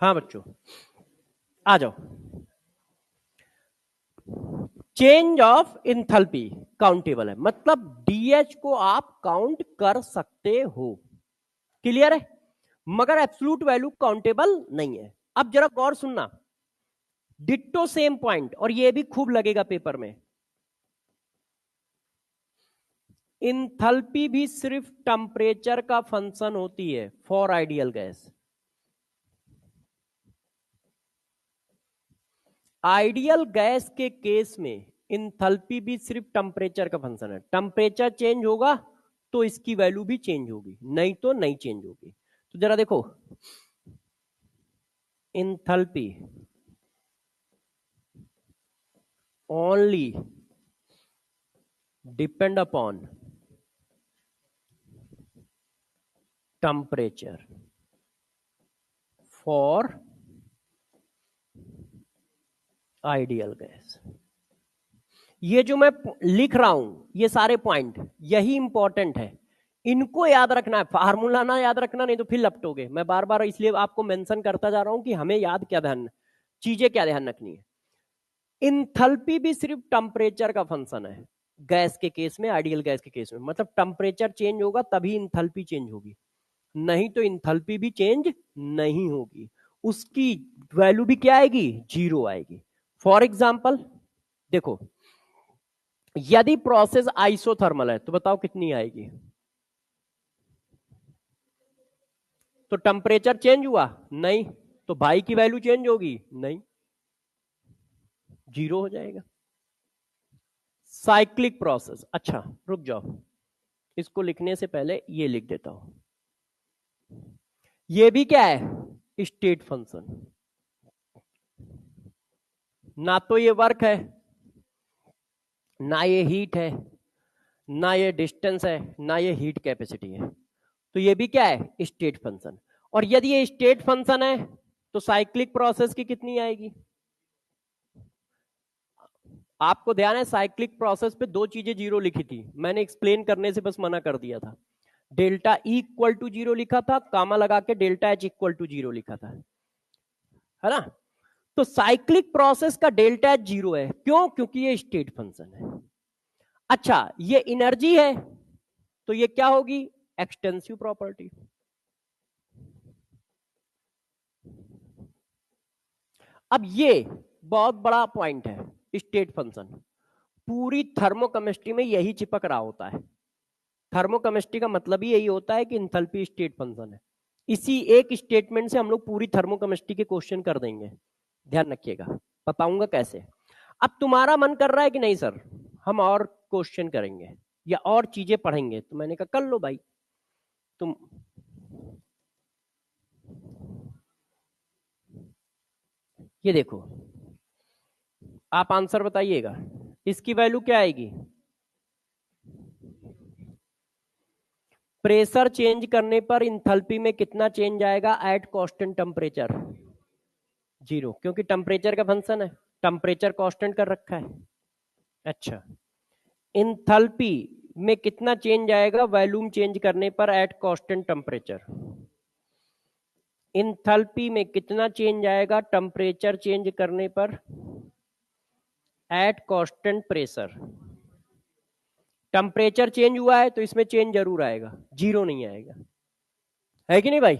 हाँ बच्चों, आ जाओ। चेंज ऑफ इंथैल्पी काउंटेबल है, मतलब डीएच को आप काउंट कर सकते हो, क्लियर है, मगर एब्सोल्यूट वैल्यू काउंटेबल नहीं है। अब जरा गौर सुनना, डिट्टो सेम पॉइंट, और ये भी खूब लगेगा पेपर में। इंथैल्पी भी सिर्फ टेम्परेचर का फंक्शन होती है for ideal gas. Ideal gas के केस में इंथैल्पी भी सिर्फ टेम्परेचर का फंक्शन है। टेम्परेचर चेंज होगा तो इसकी वैल्यू भी चेंज होगी, नहीं तो नहीं चेंज होगी। तो जरा देखो, enthalpy only depend upon temperature for ideal gas. ये जो मैं लिख रहा हूं, ये सारे पॉइंट यही इंपॉर्टेंट है, इनको याद रखना है। फार्मूला ना याद रखना, नहीं तो फिर लपटोगे। मैं बार बार इसलिए आपको मेंशन करता जा रहा हूं कि हमें याद क्या ध्यान, चीजें क्या ध्यान रखनी है। इंथैल्पी भी सिर्फ टेम्परेचर का फंक्शन है गैस के केस में, आइडियल गैस के केस में, मतलब टेम्परेचर चेंज होगा तभी इंथैल्पी चेंज होगी, नहीं तो इंथैल्पी भी चेंज नहीं होगी। उसकी वैल्यू भी क्या आएगी, जीरो आएगी। फॉर एग्जाम्पल देखो, यदि प्रोसेस आइसोथर्मल है तो बताओ कितनी आएगी। तो टेम्परेचर चेंज हुआ नहीं, तो भाई की वैल्यू चेंज होगी नहीं, जीरो हो जाएगा। साइक्लिक प्रोसेस, अच्छा रुक जाओ, इसको लिखने से पहले ये लिख देता हूं। ये भी क्या है, स्टेट फंक्शन। ना तो ये वर्क है, ना ये हीट है, ना ये डिस्टेंस है, ना ये हीट कैपेसिटी है, तो ये भी क्या है, स्टेट फंक्शन। और यदि ये स्टेट फंक्शन है तो साइक्लिक प्रोसेस की कितनी आएगी। आपको ध्यान है, साइक्लिक प्रोसेस पे दो चीजें जीरो लिखी थी, मैंने एक्सप्लेन करने से बस मना कर दिया था। Delta E equal to zero लिखा था, कामा लगा के delta H equal to zero लिखा था, है ना। तो साइक्लिक प्रोसेस का डेल्टा एच जीरो है, क्यों, क्योंकि ये स्टेट फंक्शन है। अच्छा, ये एनर्जी है तो ये क्या होगी, एक्सटेंसिव प्रॉपर्टी। अब ये बहुत बड़ा पॉइंट है, स्टेट फंक्शन पूरी थर्मोकेमिस्ट्री में यही चिपक रहा होता है। थर्मोकेमिस्ट्री का मतलब ही यही होता है कि इंथैल्पी स्टेट फंक्शन है। इसी एक स्टेटमेंट से हम लोग पूरी थर्मोकेमिस्ट्री के क्वेश्चन कर देंगे, ध्यान रखिएगा, बताऊंगा कैसे। अब तुम्हारा मन कर रहा है कि नहीं सर हम और क्वेश्चन करेंगे या और चीजें पढ़ेंगे, तो मैंने कहा कर लो भाई तुम। ये देखो, आप आंसर बताइएगा, इसकी वैल्यू क्या आएगी। प्रेशर चेंज करने पर इंथैल्पी में कितना चेंज आएगा एट कांस्टेंट टेम्परेचर, जीरो, क्योंकि टेम्परेचर का फंक्शन है, टेम्परेचर कांस्टेंट कर रखा है। अच्छा, इंथैल्पी में कितना चेंज आएगा वॉल्यूम चेंज करने पर एट कांस्टेंट टेम्परेचर। इंथैल्पी में कितना चेंज आएगा टेम्परेचर चेंज करने पर eight constant pressure. Temperature change हुआ है तो इसमें चेंज जरूर आएगा, जीरो नहीं आएगा, है कि नहीं भाई।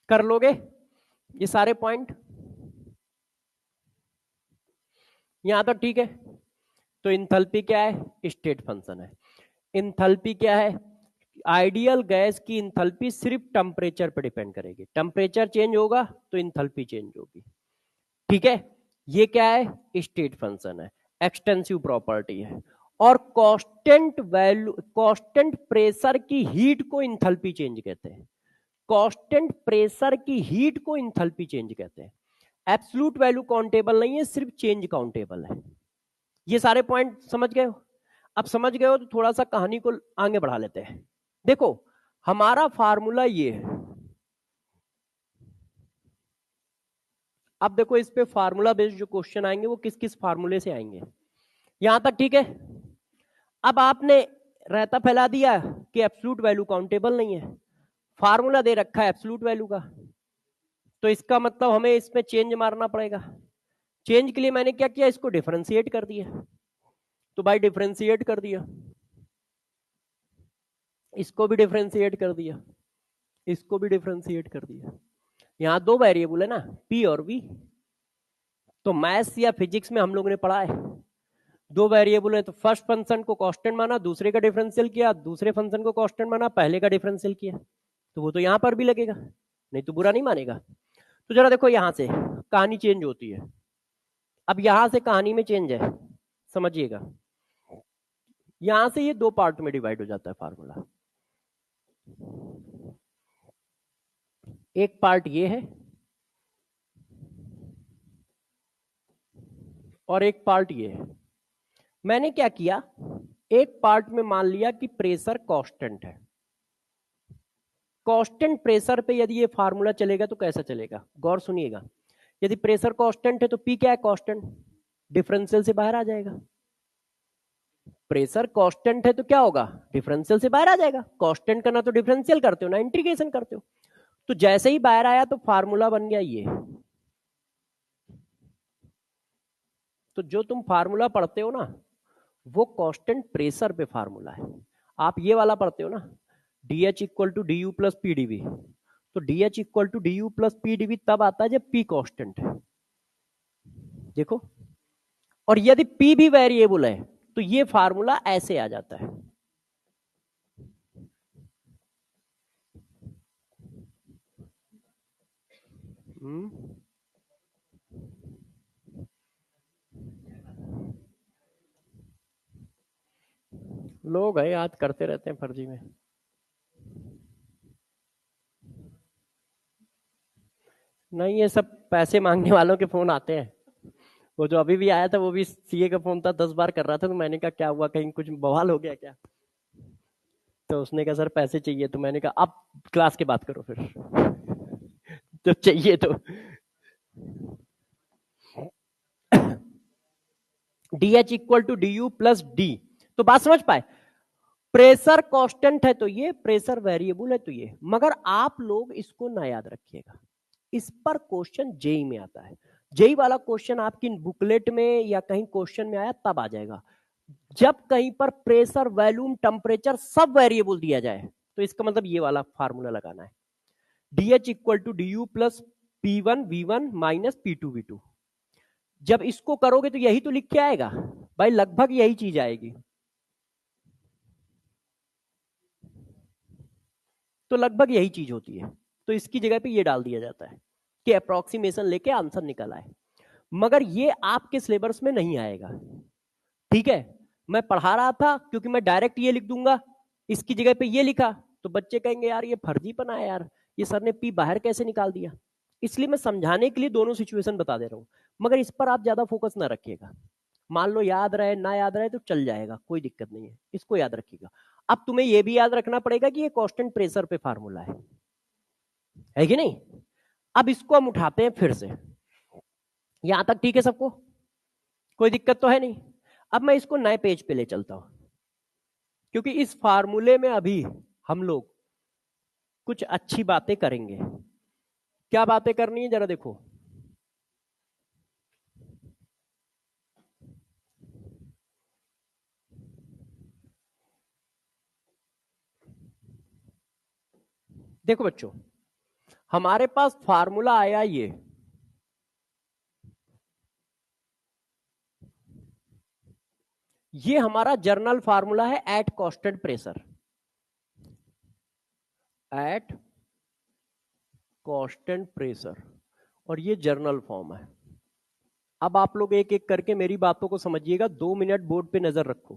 कर लोगे ये सारे पॉइंट, यहां तक ठीक है। तो इंथैल्पी क्या है, स्टेट फंक्शन है। इंथैल्पी क्या है, आइडियल गैस की इंथैल्पी सिर्फ टेम्परेचर पर डिपेंड करेगी, टेम्परेचर चेंज होगा तो इंथैल्पी चेंज होगी, ठीक है। ये क्या है, स्टेट फंक्शन है, एक्सटेंसिव प्रॉपर्टी है। और कांस्टेंट वैल्यू, कांस्टेंट प्रेशर की हीट को इंथैल्पी चेंज कहते हैं। कांस्टेंट प्रेशर की हीट को इंथैल्पी चेंज कहते हैं। एब्सोल्यूट वैल्यू काउंटेबल नहीं है, सिर्फ चेंज काउंटेबल है। ये सारे पॉइंट समझ गए हो? अब समझ गए हो तो थोड़ा सा कहानी को आगे बढ़ा लेते हैं। देखो हमारा फार्मूला ये है। अब देखो इस पे फार्मूला बेस्ड जो क्वेश्चन आएंगे वो किस किस फार्मूले से आएंगे, यहां तक ठीक है। अब आपने रहता फैला दिया कि एब्सोल्यूट वैल्यू काउंटेबल नहीं है, फार्मूला दे रखा है एब्सोल्यूट वैल्यू का, तो इसका मतलब हमें इसमें चेंज मारना पड़ेगा। चेंज के लिए मैंने क्या किया, इसको डिफरेंशिएट कर दिया। तो भाई डिफरेंशिएट कर दिया, इसको भी डिफरेंशिएट कर दिया, इसको भी डिफरेंशिएट कर दिया। यहां दो वेरिएबल है ना, पी और वी। तो मैथ्स या फिजिक्स में हम लोगों ने पढ़ा है दो वेरिएबल है तो फर्स्ट फंक्शन को कांस्टेंट माना, दूसरे का डिफरेंशियल किया, दूसरे फंक्शन को कांस्टेंट माना, पहले का डिफरेंशियल किया। तो वो तो यहां पर भी लगेगा, नहीं तो बुरा नहीं मानेगा। तो जरा देखो यहां से कहानी चेंज होती है। अब यहां से कहानी में चेंज है, समझिएगा। यहां से ये दो पार्ट में डिवाइड हो जाता है फार्मूला। एक पार्ट ये है और एक पार्ट ये है। मैंने क्या किया, एक पार्ट में मान लिया कि प्रेशर कांस्टेंट है। कांस्टेंट प्रेशर पे यदि ये फार्मूला चलेगा तो कैसा चलेगा, गौर सुनिएगा। यदि प्रेशर कांस्टेंट है तो पी क्या है, कांस्टेंट, डिफरेंशियल से बाहर आ जाएगा। प्रेशर कांस्टेंट है तो क्या होगा, डिफरेंशियल से बाहर आ जाएगा। कांस्टेंट करना तो डिफरेंशियल करते हो ना, इंटीग्रेशन करते हो। तो जैसे ही बाहर आया तो फार्मूला बन गया ये। तो जो तुम फार्मूला पढ़ते हो ना वो कांस्टेंट प्रेशर पे फार्मूला है। आप ये वाला पढ़ते हो ना, D H equal to D U plus P DV, तो D H equal to D U plus P DV तब आता है जब पी कांस्टेंट है। देखो, और यदि पी भी वेरिएबल है तो ये फार्मूला ऐसे आ जाता है। लोग है याद करते रहते हैं फर्जी में। नहीं, ये सब पैसे मांगने वालों के फोन आते हैं। वो जो अभी भी आया था वो भी सीए का फोन था, 10 बार कर रहा था। तो मैंने कहा क्या हुआ, कहीं कुछ बवाल हो गया क्या। तो उसने कहा सर पैसे चाहिए। तो मैंने कहा अब क्लास के बात करो फिर तो चाहिए तो D H equal to D U plus D. तो बात समझ पाए, प्रेशर कांस्टेंट है तो ये, प्रेशर वेरिएबल है तो ये। मगर आप लोग इसको ना याद रखिएगा, इस पर क्वेश्चन जेई में आता है। जेई वाला क्वेश्चन आपकी बुकलेट में या कहीं क्वेश्चन में आया तब आ जाएगा, जब कहीं पर प्रेशर, वॉल्यूम, टेम्परेचर सब वेरिएबल दिया जाए। तो इसका मतलब ये वाला फार्मूला लगाना है, D H equal to D U plus P one V one minus P two V two. जब इसको करोगे तो यही तो लिख के आएगा भाई, लगभग यही चीज आएगी। तो लगभग यही चीज होती है। तो इसकी जगह पे ये डाल दिया जाता है कि अप्रोक्सीमेशन लेके आंसर निकल आए। मगर ये आपके सिलेबस में नहीं आएगा, ठीक है। मैं पढ़ा रहा था क्योंकि मैं डायरेक्ट ये लिख दूंगा, इसकी जगह पे ये लिखा तो बच्चे कहेंगे यार ये फर्जीपना है यार, ये सर ने पी बाहर कैसे निकाल दिया। इसलिए मैं समझाने के लिए दोनों सिचुएशन बता दे रहा हूं। मगर इस पर आप ज्यादा फोकस ना रखिएगा। मान लो याद रहे ना याद रहे तो चल जाएगा, कोई दिक्कत नहीं है, इसको याद रखिएगा। अब तुम्हें यह भी याद रखना पड़ेगा कि ये कांस्टेंट प्रेशर पे फार्मूला है कि नहीं। अब इसको हम उठाते हैं फिर से, यहां तक ठीक है सबको, कोई दिक्कत तो है नहीं। अब मैं इसको नए पेज पे ले चलता हूं, क्योंकि इस फार्मूले में अभी हम लोग कुछ अच्छी बातें करेंगे। क्या बातें करनी है जरा देखो। देखो बच्चों, हमारे पास फार्मूला आया ये हमारा जर्नल फार्मूला है eight constant pressure, eight constant pressure, और ये जर्नल फॉर्म है। अब आप लोग एक एक करके मेरी बातों को समझिएगा, 2 मिनट बोर्ड पे नजर रखो।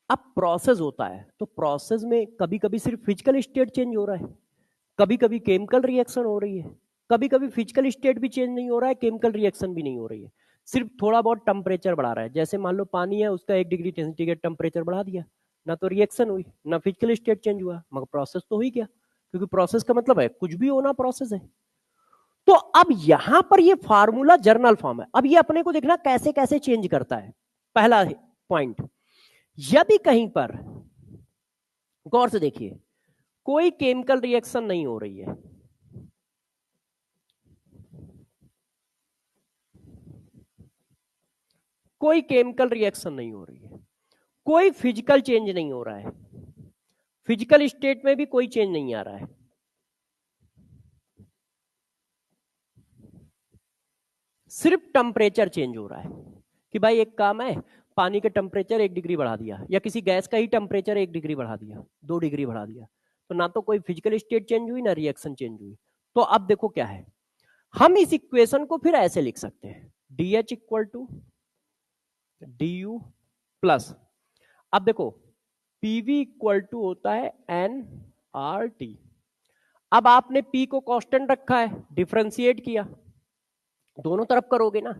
अब प्रोसेस होता है तो प्रोसेस में कभी कभी सिर्फ फिजिकल स्टेट चेंज हो रहा है, कभी कभी केमिकल रिएक्शन हो रही है, कभी कभी फिजिकल स्टेट भी चेंज नहीं हो रहा है, केमिकल रिएक्शन भी नहीं हो रही है, सिर्फ थोड़ा बहुत टेम्परेचर बढ़ा रहा है। जैसे मान लो पानी है, उसका 1 डिग्री सेंटीग्रेड टेम्परेचर बढ़ा दिया, ना तो रिएक्शन हुई ना फिजिकल स्टेट चेंज हुआ, मगर प्रोसेस तो हुई क्या, क्योंकि प्रोसेस का मतलब है कुछ भी होना प्रोसेस है। तो अब यहां पर ये फार्मूला जर्नल फॉर्म है। अब ये अपने को देखना कैसे कैसे चेंज करता है। पहला पॉइंट, यदि कहीं पर गौर से देखिए कोई केमिकल रिएक्शन नहीं हो रही है, कोई केमिकल रिएक्शन नहीं हो रही है, कोई फिजिकल चेंज नहीं हो रहा है, फिजिकल स्टेट में भी कोई चेंज नहीं आ रहा है, सिर्फ टेम्परेचर चेंज हो रहा है कि भाई एक काम है, पानी का टेम्परेचर 1 डिग्री बढ़ा दिया, या किसी गैस का ही टेम्परेचर 1 डिग्री बढ़ा दिया, 2 डिग्री बढ़ा दिया, तो ना तो कोई फिजिकल स्टेट चेंज हुई ना रिएक्शन चेंज हुई। तो अब देखो क्या है, हम इस इक्वेशन को फिर ऐसे लिख सकते हैं, D H equal to D U plus, अब देखो पीवी इक्वल टू होता है एन आर टी। अब आपने पी को कांस्टेंट रखा है, डिफरेंशिएट किया, दोनों तरफ करोगे ना,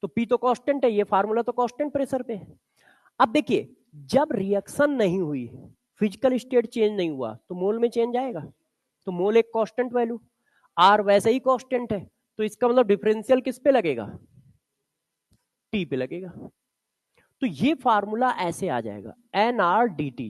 तो पी तो कांस्टेंट है, ये फार्मूला तो कांस्टेंट प्रेशर पे है। अब देखिए जब रिएक्शन नहीं हुई, फिजिकल स्टेट चेंज नहीं हुआ, तो मोल में चेंज आएगा, तो मोल एक कांस्टेंट वैल्यू, आर वैसे ही कांस्टेंट है, तो इसका मतलब डिफरेंशियल किस पे लगेगा, टी पे लगेगा। तो ये फार्मूला ऐसे आ जाएगा एन आर डी टी।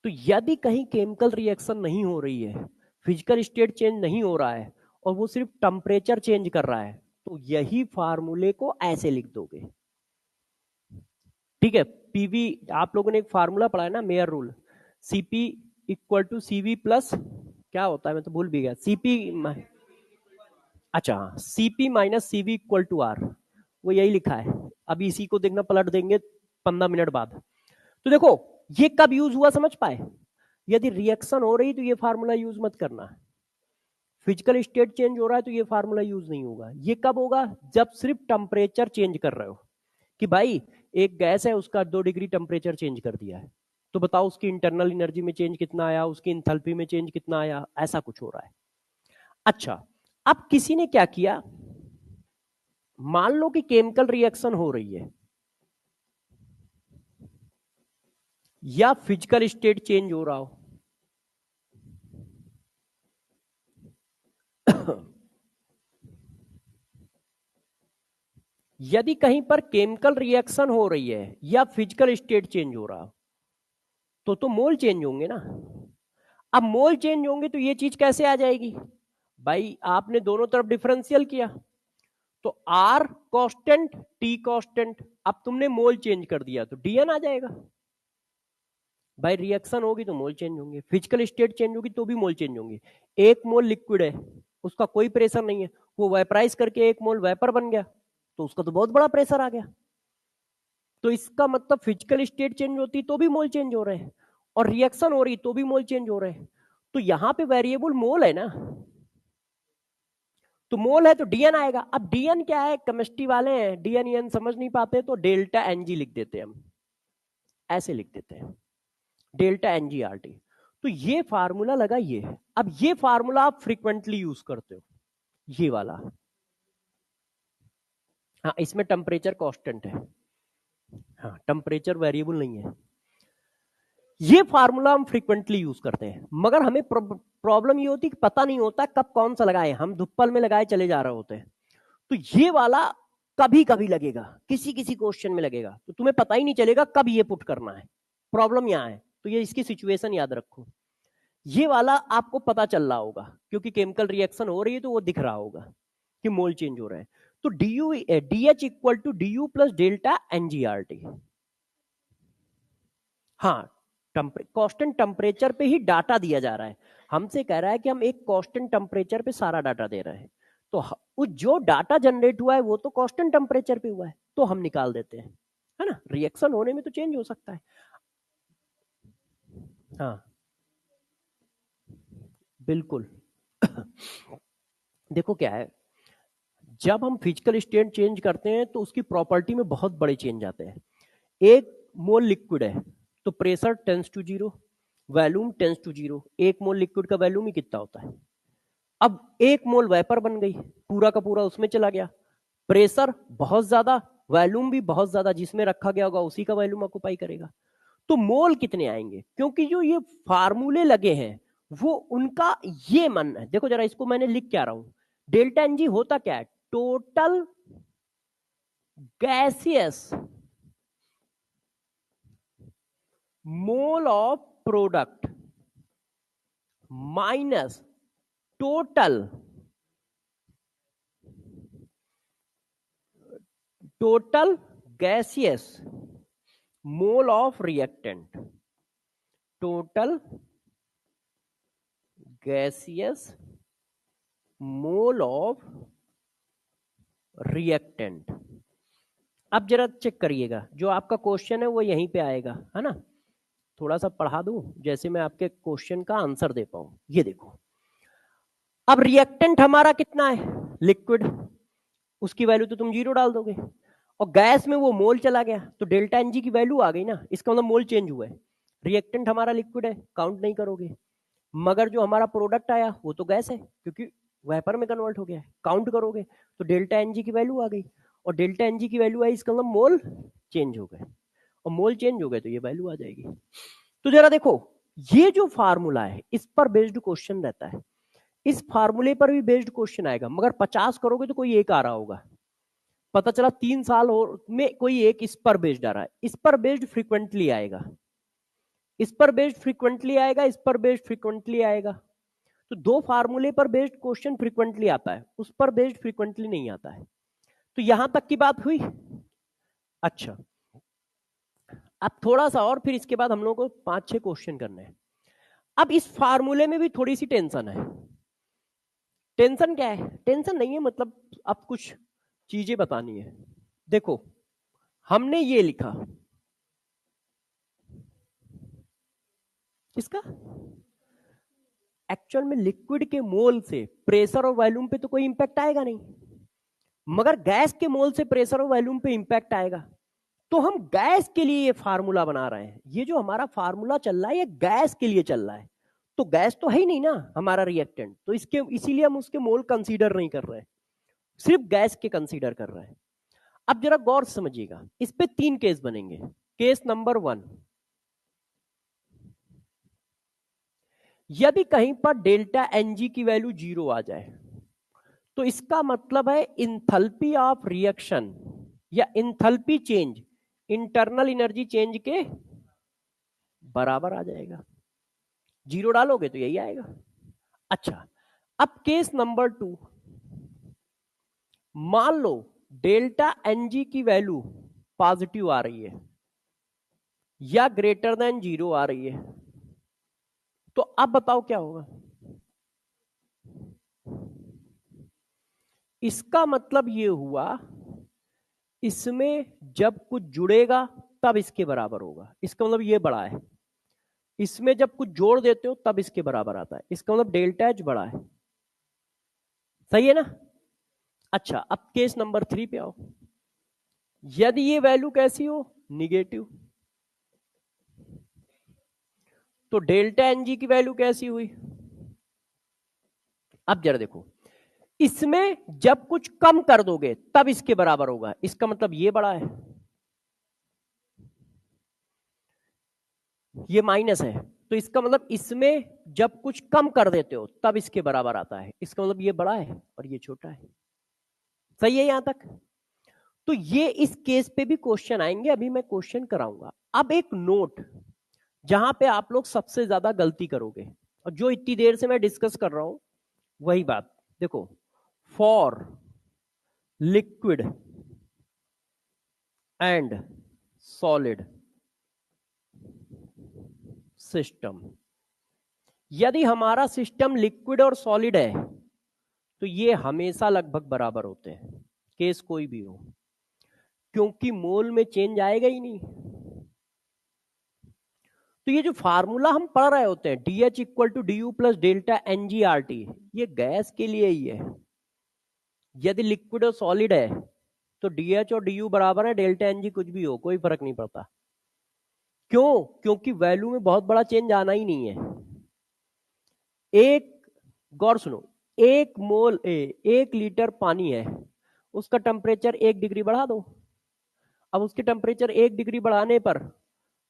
तो यदि कहीं केमिकल रिएक्शन नहीं हो रही है, फिजिकल स्टेट चेंज नहीं हो रहा है, और वो सिर्फ टेम्परेचर चेंज कर रहा है, तो यही फार्मूले को ऐसे लिख दोगे। ठीक है, पीवी आप लोगों ने एक फार्मूला पढ़ा है ना, Mayer rule, CP equal to CV plus क्या होता है, मैं तो भूल भी गया, सीपी, अच्छा हाँ, CP minus CV equal to R, वो यही लिखा है। अभी इसी को देखना, पलट देंगे 15 मिनट बाद। तो देखो ये कब यूज हुआ समझ पाए, यदि रिएक्शन हो रही तो ये फार्मूला यूज मत करना, फिजिकल स्टेट चेंज हो रहा है तो ये फार्मूला यूज नहीं होगा। ये कब होगा, जब सिर्फ टेम्परेचर चेंज कर रहे हो, कि भाई एक गैस है उसका 2 डिग्री टेम्परेचर चेंज कर दिया है, तो बताओ उसकी इंटरनल एनर्जी में चेंज कितना आया, उसकी इंथैल्पी में चेंज कितना आया, ऐसा कुछ हो रहा है। अच्छा, अब किसी ने क्या किया, मान लो कि केमिकल रिएक्शन हो रही है या फिजिकल स्टेट चेंज हो रहा हो, यदि कहीं पर केमिकल रिएक्शन हो रही है या फिजिकल स्टेट चेंज हो रहा, तो मोल चेंज होंगे ना। अब मोल चेंज होंगे तो ये चीज कैसे आ जाएगी, भाई आपने दोनों तरफ डिफरेंशियल किया, तो आर कांस्टेंट टी कांस्टेंट, अब तुमने मोल चेंज कर दिया तो डीएन आ जाएगा। भाई रिएक्शन होगी तो मोल चेंज होंगे, फिजिकल स्टेट चेंज होगी तो भी मोल चेंज होंगे। एक मोल लिक्विड है, उसका कोई प्रेशर नहीं है, वो वेपराइज करके एक मोल वेपर बन गया, तो उसका तो बहुत बड़ा प्रेशर आ गया। तो इसका मतलब फिजिकल स्टेट चेंज होती तो भी मोल चेंज हो रहे हैं, और रिएक्शन हो रही तो भी मोल चेंज हो रहे हैं। तो यहां पे वेरिएबल मोल है ना, तो मोल है तो डीएन आएगा। अब डीएन क्या है, केमिस्ट्री वाले हैं डीएन एन समझ नहीं पाते, तो डेल्टा एनजी लिख देते हैं हम, ऐसे लिख देते हैं डेल्टा एनजीआरटी। तो ये फार्मूला लगा ये है। अब ये फार्मूला आप फ्रीक्वेंटली यूज करते हो, ये वाला, हाँ इसमें टेम्परेचर कांस्टेंट है, हाँ टेम्परेचर वेरिएबल नहीं है। ये फार्मूला हम फ्रीक्वेंटली यूज करते हैं, मगर हमें प्रॉब्लम ये होती है कि पता नहीं होता कब कौन सा लगाए, हम धुप्पल में लगाए चले जा रहे होते हैं। तो ये वाला कभी कभी लगेगा, किसी किसी क्वेश्चन में लगेगा, तो तुम्हें पता ही नहीं चलेगा कब ये पुट करना है, प्रॉब्लम यहाँ है। तो ये इसकी सिचुएशन याद रखो, ये वाला आपको पता चल रहा होगा क्योंकि केमिकल रिएक्शन हो रही है तो वो दिख रहा होगा कि मोल चेंज हो रहा है। तो D H equal to D U plus delta NGRT, हाँ कांस्टेंट टेम्परेचर पे ही डाटा दिया जा रहा है, हमसे कह रहा है कि हम एक कांस्टेंट टेम्परेचर पे सारा डाटा दे रहे हैं, तो वो जो डाटा जनरेट हुआ है वो तो कांस्टेंट टेम्परेचर पे हुआ है, तो हम निकाल देते हैं, है ना। रिएक्शन होने में तो चेंज हो सकता है, हाँ बिल्कुल। देखो क्या है, जब हम फिजिकल स्टेट चेंज करते हैं तो उसकी प्रॉपर्टी में बहुत बड़े चेंज आते हैं। एक मोल लिक्विड है तो pressure tends to zero, volume tends to zero. एक मोल लिक्विड का वॉल्यूम ही कितना होता है? अब एक मोल वेपर बन गई, पूरा का पूरा उसमें चला गया, प्रेशर बहुत ज्यादा, वॉल्यूम भी बहुत ज्यादा, जिसमें रखा गया होगा उसी का वॉल्यूम ऑक्युपाई करेगा। तो मोल कितने आएंगे? क्योंकि जो ये फार्मूले लगे हैं वो उनका ये मन है। देखो जरा इसको मैंने लिख क्या रहा हूं, डेल्टा एनजी होता क्या है? Total gaseous mole of product minus total gaseous mole of reactant, total gaseous mole of reactant. अब जरा चेक करिएगा, जो आपका क्वेश्चन है वो यहीं पे आएगा, है ना? थोड़ा सा पढ़ा दूं जैसे मैं आपके क्वेश्चन का आंसर दे पाऊं। ये देखो, अब रिएक्टेंट हमारा कितना है? लिक्विड, उसकी वैल्यू तो तुम जीरो डाल दोगे, और गैस में वो मोल चला गया तो डेल्टा एनजी की वैल्यू आ गई ना, इसका मतलब मोल चेंज हुआ है। रिएक्टेंट हमारा लिक्विड है, काउंट नहीं करोगे, मगर जो हमारा प्रोडक्ट आया वो तो गैस है क्योंकि वेपर में कन्वर्ट हो गया है, काउंट करोगे तो डेल्टा एनजी की वैल्यू आ गई, और डेल्टा एनजी की वैल्यू आई, इसका मतलब मोल चेंज हो गए, और मोल चेंज हो गए तो ये वैल्यू आ जाएगी। तो जरा देखो, ये जो फार्मूला है इस पर बेस्ड क्वेश्चन रहता है, इस फार्मूले पर भी बेस्ड क्वेश्चन आएगा, मगर 50 करोगे तो कोई एक आ रहा होगा। पता चला 3 साल और में कोई एक इस पर बेस्ड आ रहा है, इस पर बेस्ड फ्रीक्वेंटली आएगा, इस पर बेस्ड फ्रीक्वेंटली आएगा, इस पर बेस्ड फ्रीक्वेंटली आएगा। तो दो फार्मूले पर बेस्ड क्वेश्चन फ्रीक्वेंटली आता है, उस पर बेस्ड फ्रीक्वेंटली नहीं आता है। तो यहां तक की बात हुई। अच्छा, अब थोड़ा सा और, फिर इसके बाद हम लोगों को 5-6 क्वेश्चन करने हैं। अब इस फार्मूले में भी थोड़ी सी टेंशन है। टेंशन क्या है? टेंशन नहीं है, मतलब अब कुछ चीजें बतानी है। देखो, हमने ये लिखा, किसका? एक्चुअल में लिक्विड के मोल से प्रेशर और वॉल्यूम पे तो कोई इंपैक्ट आएगा नहीं, मगर गैस के मोल से प्रेशर और वॉल्यूम पे इंपैक्ट आएगा। तो हम गैस के लिए ये फार्मूला बना रहे हैं, ये जो हमारा फार्मूला चल रहा है ये गैस के लिए चल रहा है, तो गैस तो है ही नहीं ना हमारा रिएक्टेंट, तो इसके इसीलिए हम उसके मोल कंसीडर नहीं कर रहे हैं, सिर्फ गैस के कंसीडर कर रहे हैं। अब जरा गौर समझिएगा, इस पे 3 केस बनेंगे। केस नंबर 1, यदि कहीं पर डेल्टा एनजी की वैल्यू 0 आ जाए तो इसका मतलब है इंथैल्पी ऑफ रिएक्शन या enthalpy change internal energy change के बराबर आ जाएगा। 0 डालोगे तो यही आएगा। अच्छा, अब केस नंबर 2, मान लो डेल्टा एनजी की वैल्यू पॉजिटिव आ रही है या ग्रेटर देन 0 आ रही है, तो अब बताओ क्या होगा? इसका मतलब ये हुआ, इसमें जब कुछ जुड़ेगा तब इसके बराबर होगा, इसका मतलब ये बड़ा है, इसमें जब कुछ जोड़ देते हो तब इसके बराबर आता है, इसका मतलब डेल्टा एच बड़ा है। सही है ना? अच्छा, अब केस नंबर 3 पे आओ। यदि ये वैल्यू कैसी हो? निगेटिव, तो डेल्टा एनजी की वैल्यू कैसी हुई? अब जरा देखो, इसमें जब कुछ कम कर दोगे तब इसके बराबर होगा, इसका मतलब ये बड़ा है, ये माइनस है, तो इसका मतलब इसमें जब कुछ कम कर देते हो तब इसके बराबर आता है, इसका मतलब ये बड़ा है और ये छोटा है। सही है यहां तक? तो ये इस केस पे भी क्वेश्चन आएंगे, अभी मैं क्वेश्चन कराऊंगा। अब एक नोट, जहां पे आप लोग सबसे ज्यादा गलती करोगे और जो इतनी देर से मैं डिस्कस कर रहा हूं वही बात देखो, for liquid and solid system, यदि हमारा सिस्टम लिक्विड और सॉलिड है तो ये हमेशा लगभग बराबर होते हैं, केस कोई भी हो, क्योंकि मोल में चेंज आएगा ही नहीं। तो ये जो फार्मूला हम पढ़ रहे होते हैं, DH equal to DU plus delta NGRT, ये गैस के लिए ही है, यदि लिक्विड और सॉलिड है तो डीएच और डीयू बराबर है डेल्टा एनजी, कुछ भी हो कोई फर्क नहीं पड़ता। क्यों? क्योंकि वैल्यू में बहुत बड़ा चेंज आना ही नहीं है। एक गौर सुनो, एक मोल एक लीटर पानी है, उसका टेम्परेचर 1 डिग्री बढ़ा दो। अब उसके टेम्परेचर 1 डिग्री बढ़ाने पर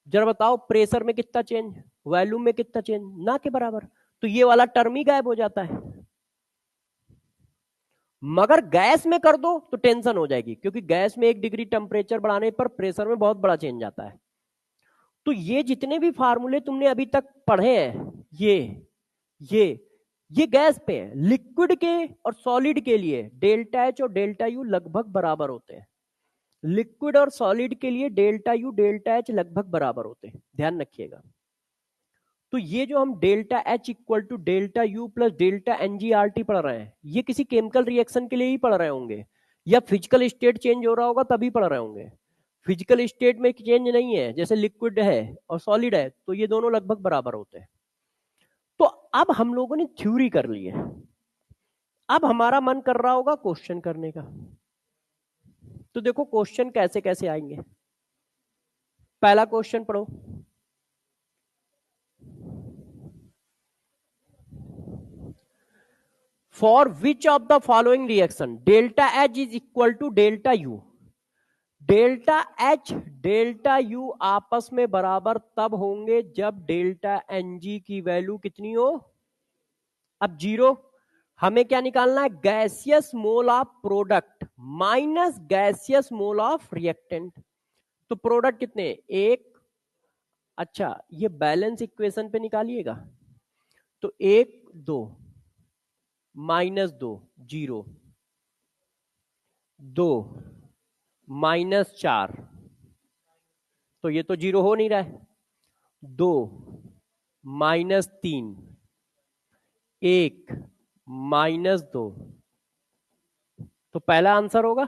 जरा बताओ प्रेशर में कितना चेंज, वॉल्यूम में कितना चेंज, ना के बराबर। तो ये वाला टर्म ही गायब हो जाता है। मगर गैस में कर दो तो टेंशन हो जाएगी, क्योंकि गैस में 1 डिग्री टेम्परेचर बढ़ाने पर प्रेशर में बहुत बड़ा चेंज आता है। तो ये जितने भी फार्मूले तुमने अभी तक पढ़े हैं, ये ये गैस पे है। लिक्विड के और सॉलिड के लिए डेल्टा एच और डेल्टा यू लगभग बराबर होते हैं। लिक्विड और सॉलिड के लिए डेल्टा यू डेल्टा एच लगभग बराबर होते हैं, ध्यान रखिएगा। तो ये जो हम delta H equal to delta U plus delta NGRT पढ़ रहे हैं, ये किसी केमिकल रिएक्शन के लिए ही पढ़ रहे होंगे, या फिजिकल स्टेट चेंज हो रहा होगा तभी पढ़ रहे होंगे। फिजिकल स्टेट में चेंज नहीं है, जैसे लिक्विड है और सॉलिड है तो ये दोनों लगभग बराबर होते हैं। तो अब हम लोगों ने थ्योरी कर ली है, अब हमारा मन कर रहा होगा क्वेश्चन करने का। तो देखो क्वेश्चन कैसे कैसे आएंगे। पहला क्वेश्चन पढ़ो। For which of the following reaction delta H is equal to delta U? Delta H delta U आपस में बराबर तब होंगे जब डेल्टा एनजी की वैल्यू कितनी हो? अब जीरो। हमें क्या निकालना है? Gaseous mole of product minus gaseous mole of reactant. तो प्रोडक्ट कितने? एक। अच्छा, ये बैलेंस इक्वेशन पे निकालिएगा। तो 1 2 -2 0 2 -4, तो ये तो जीरो हो नहीं रहा है। 2 -3 1 -2, तो पहला आंसर होगा।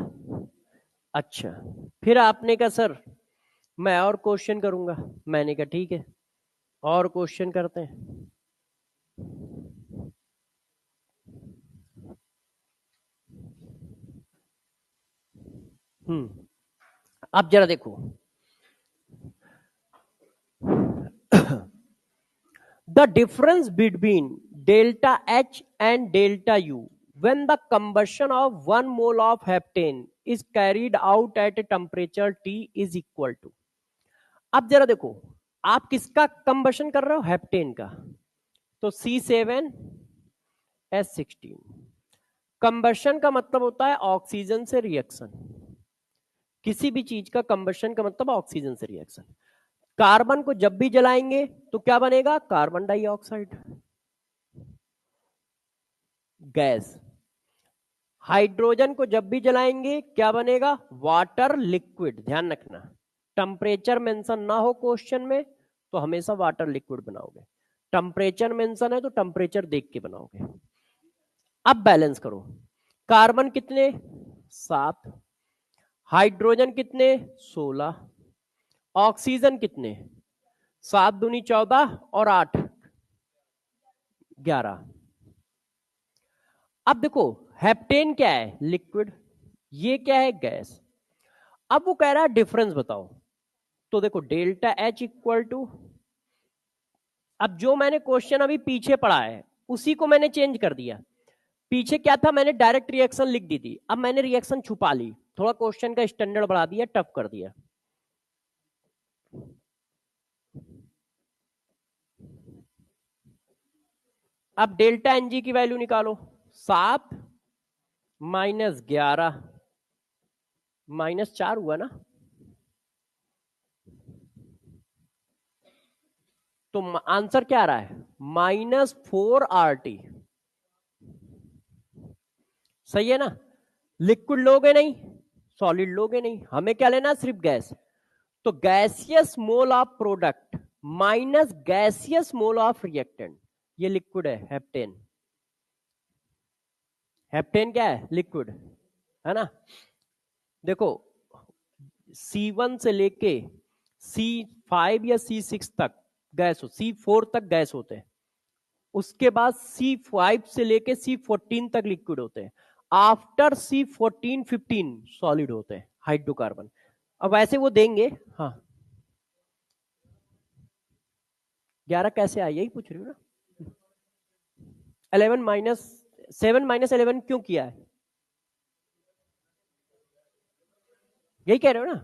अच्छा, फिर आपने कहा सर मैं और क्वेश्चन करूंगा। मैंने कहा ठीक है, और क्वेश्चन करते हैं। अब जरा देखो, the difference between delta H and delta U when the combustion of 1 mole of heptane is carried out at a temperature T is equal to। अब जरा देखो, आप किसका कंबशन कर रहे हो? हेप्टेन का। तो C7H16। कंबशन का मतलब होता है ऑक्सीजन से रिएक्शन। किसी भी चीज का कंबशन का मतलब ऑक्सीजन से रिएक्शन। कार्बन को जब भी जलाएंगे तो क्या बनेगा? Carbon dioxide gas. हाइड्रोजन को जब भी जलाएंगे क्या बनेगा? Water liquid. ध्यान रखना, टेम्परेचर मेंशन ना हो क्वेश्चन में तो हमेशा वाटर लिक्विड बनाओगे, टेम्परेचर मेंशन है तो टेम्परेचर देख के बनाओगे। अब बैलेंस करो, कार्बन कितने? 7, हाइड्रोजन कितने? 16, ऑक्सीजन कितने? 7 दूनी 14 और 8 11। अब देखो हेप्टेन क्या है? लिक्विड। ये क्या है? गैस। अब वो कह रहा है डिफरेंस बताओ। तो देखो डेल्टा एच इक्वल टू, अब जो मैंने क्वेश्चन अभी पीछे पढ़ा है उसी को मैंने चेंज कर दिया। पीछे क्या था? मैंने डायरेक्ट रिएक्शन लिख दी थी, अब मैंने रिएक्शन छुपा ली, थोड़ा क्वेश्चन का स्टैंडर्ड बढ़ा दिया, टफ कर दिया। अब डेल्टा एनजी की वैल्यू निकालो। 7 -11 -4 हुआ ना? तो आंसर क्या आ रहा है? -4 RT। सही है ना? लिक्विड लोगे नहीं, सॉलिड लोगे नहीं, हमें क्या लेना? सिर्फ गैस। तो gaseous mole of product minus gaseous mole of reactant, ये लिक्विड है हेप्टेन। हेप्टेन क्या है? लिक्विड है ना? देखो C1 से लेके C5 या C6 तक गैस हो, C4 तक गैस होते हैं, उसके बाद C5 से लेके C14 तक लिक्विड होते हैं। आफ्टर C14-15 सॉलिड होते हैं हाइड्रोकार्बन। अब वैसे वो देंगे, हाँ 11 कैसे आया यही पूछ रही हूँ ना। 7 - 11 क्यों किया है, यही कह रहे हो ना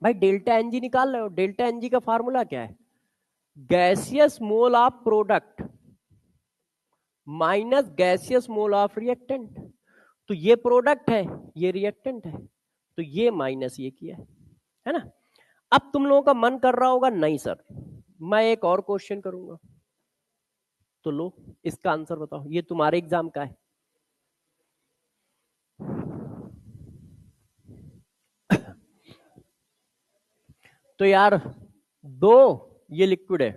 भाई। डेल्टा एनजी निकाल रहे हो, डेल्टा एनजी का फार्मूला क्या है, gaseous mole of product minus gaseous mole of reactant. तो ये प्रोडक्ट है, ये रिएक्टेंट है, तो ये माइनस ये किया है ना। अब तुम लोगों का मन कर रहा होगा नहीं सर मैं एक और क्वेश्चन करूंगा, तो लो इसका आंसर बताओ, ये तुम्हारे एग्जाम का है। तो यार 2 ये लिक्विड है,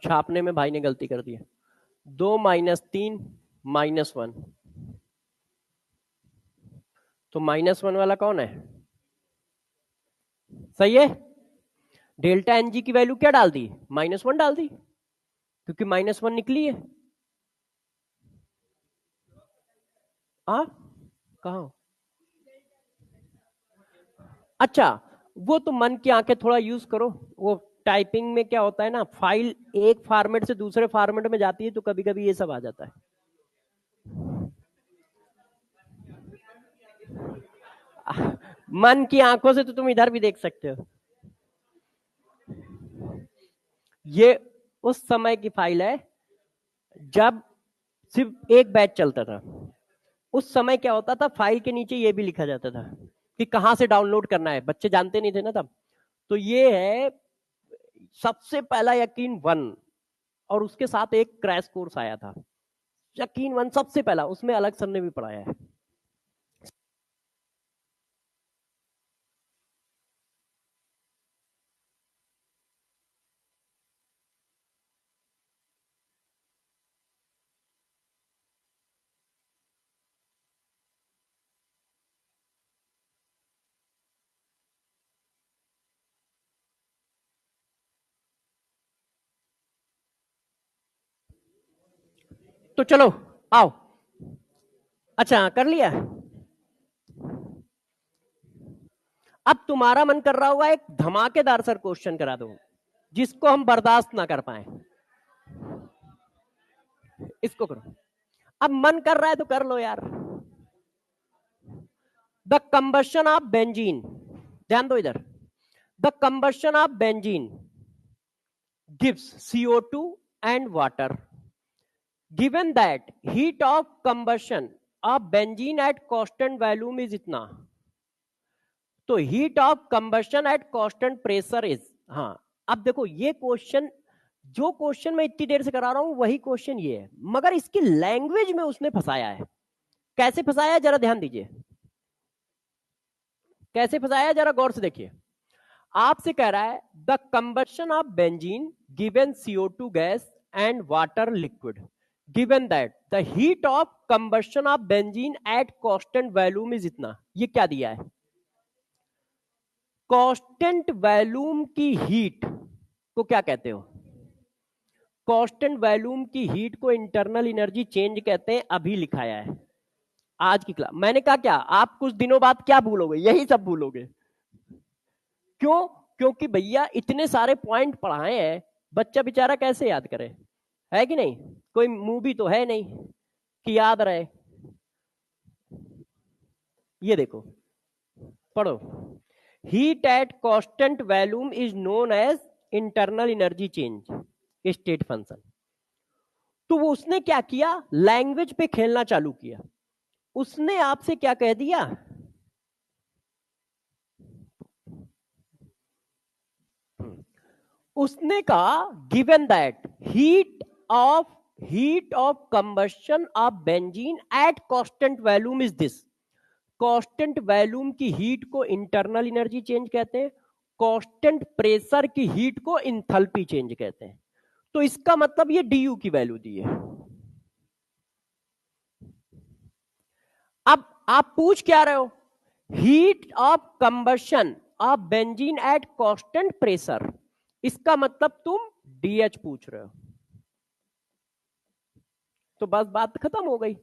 छापने में भाई ने गलती कर दी है। 2 - 3 -1, तो -1 वाला कौन है, सही है। डेल्टा एनजी की वैल्यू क्या डाल दी, -1 डाल दी, क्योंकि -1 निकली है। आ कहा, अच्छा वो तो मन की आंखें थोड़ा यूज करो। वो टाइपिंग में क्या होता है ना, फाइल एक फॉर्मेट से दूसरे फॉर्मेट में जाती है, तो कभी कभी ये सब आ जाता है। मन की आंखों से तो तुम इधर भी देख सकते हो। ये उस समय की फाइल है जब सिर्फ एक बैच चलता था। उस समय क्या होता था, फाइल के नीचे ये भी लिखा जाता था कि कहां से डाउनलोड करना है, बच्चे जानते नहीं थे ना तब। तो ये है सबसे पहला यकीन 1, और उसके साथ एक क्रैश कोर्स आया था यकीन 1 सबसे पहला, उसमें अलग सर ने भी पढ़ाया है। तो चलो आओ, अच्छा कर लिया। अब तुम्हारा मन कर रहा होगा एक धमाकेदार सर क्वेश्चन करा दो जिसको हम बर्दाश्त ना कर पाए, इसको करो। अब मन कर रहा है तो कर लो यार। द कंबशन ऑफ बेंजीन, ध्यान दो इधर, the combustion of benzene gives CO2 and water, given that heat of combustion of benzene at constant volume is इतना, तो heat of combustion eight constant pressure is, हाँ अब देखो ये क्वेश्चन, जो क्वेश्चन मैं इतनी देर से करा रहा हूं वही क्वेश्चन ये है, मगर इसकी लैंग्वेज में उसने फंसाया है। कैसे फंसाया जरा ध्यान दीजिए, कैसे फंसाया जरा गौर से देखिए। आपसे कह रहा है the combustion of benzene given CO2 gas and water liquid, given that the heat of combustion of benzene eight constant volume is इतना, ये क्या दिया है, कांस्टेंट वॉल्यूम की हीट को क्या कहते हो, कांस्टेंट वॉल्यूम की हीट को इंटरनल एनर्जी चेंज कहते हैं, अभी लिखाया है आज की क्लास। मैंने कहा क्या आप कुछ दिनों बाद क्या भूलोगे, यही सब भूलोगे। क्यों, क्योंकि भैया इतने सारे पॉइंट पढ़ाए हैं, बच्चा बेचारा कैसे याद करे, है कि नहीं, कोई मूवी तो है नहीं कि याद रहे। ये देखो पढ़ो, heat at constant volume is known as internal energy change state function. तो वो उसने क्या किया, लैंग्वेज पे खेलना चालू किया। उसने आपसे क्या कह दिया, उसने कहा given that heat of combustion of benzene eight constant volume is this, constant volume की हीट को इंटरनल एनर्जी चेंज कहते हैं, कांस्टेंट प्रेशर की हीट को इंथैल्पी चेंज कहते हैं। तो इसका मतलब ये डी की वैल्यू दी है। अब आप पूछ क्या रहे हो, heat of combustion of benzene eight constant pressure, इसका मतलब तुम डीएच पूछ रहे हो। तो बस बात खत्म हो गई,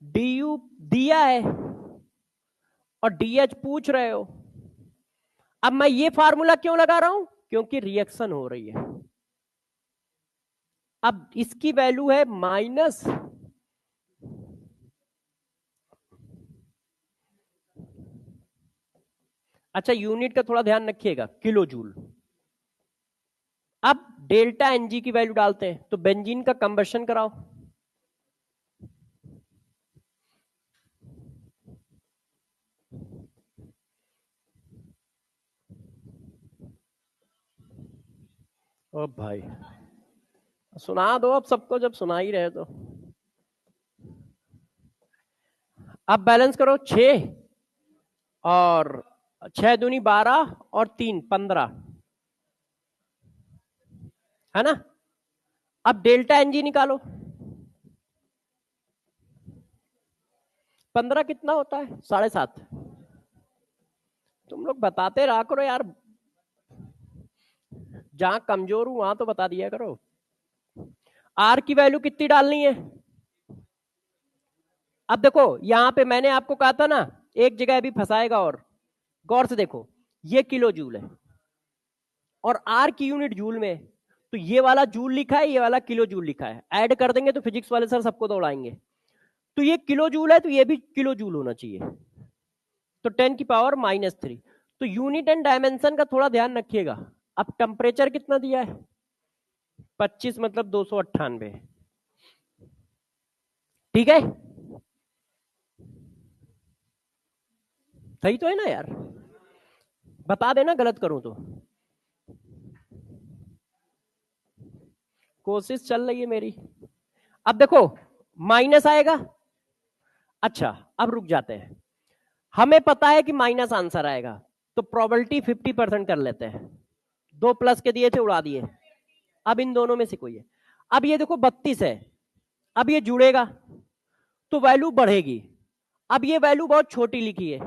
डी दिया है और डी पूछ रहे हो। अब मैं ये फार्मूला क्यों लगा रहा हूं, क्योंकि रिएक्शन हो रही है। अब इसकी वैल्यू है माइनस, अच्छा यूनिट का थोड़ा ध्यान रखिएगा, किलो जूल। अब डेल्टा एनजी की वैल्यू डालते हैं, तो बेंजीन का कंबशन कराओ। ओ भाई सुना दो अब सबको, जब सुना ही रहे तो। अब बैलेंस करो, 6 और 6 दूनी 12 और 3 15, है ना। अब डेल्टा एनजी निकालो, 15 कितना होता है, 7.5। तुम लोग बताते रहा करो यार, जहां कमजोर हूं वहां तो बता दिया करो। आर की वैल्यू कितनी डालनी है। अब देखो यहां पे मैंने आपको कहा था ना, एक जगह भी फंसाएगा, और गौर से देखो, ये किलो जूल है और आर की यूनिट जूल में, तो ये वाला जूल लिखा है, ये वाला किलो जूल लिखा है, ऐड कर देंगे तो फिजिक्स वाले सर सबको दौड़ाएंगे। तो ये किलो जूल है तो ये भी किलो जूल होना चाहिए, तो 10⁻³ तो यूनिट एंड डायमेंशन का थोड़ा ध्यान रखिएगा। अब टेम्परेचर कितना दिया है, 25 मतलब 298, ठीक है। सही तो है ना यार, बता देना गलत करूं तो। कोशिश चल रही है मेरी। अब देखो माइनस आएगा, अच्छा अब रुक जाते हैं, हमें पता है कि माइनस आंसर आएगा, तो प्रोबेबिलिटी 50% कर लेते हैं। 2 प्लस के दिए थे, उड़ा दिए। अब इन दोनों में से कोई है। अब ये देखो 32 है, अब ये जुड़ेगा तो वैल्यू बढ़ेगी। अब ये वैल्यू बहुत छोटी लिखी है,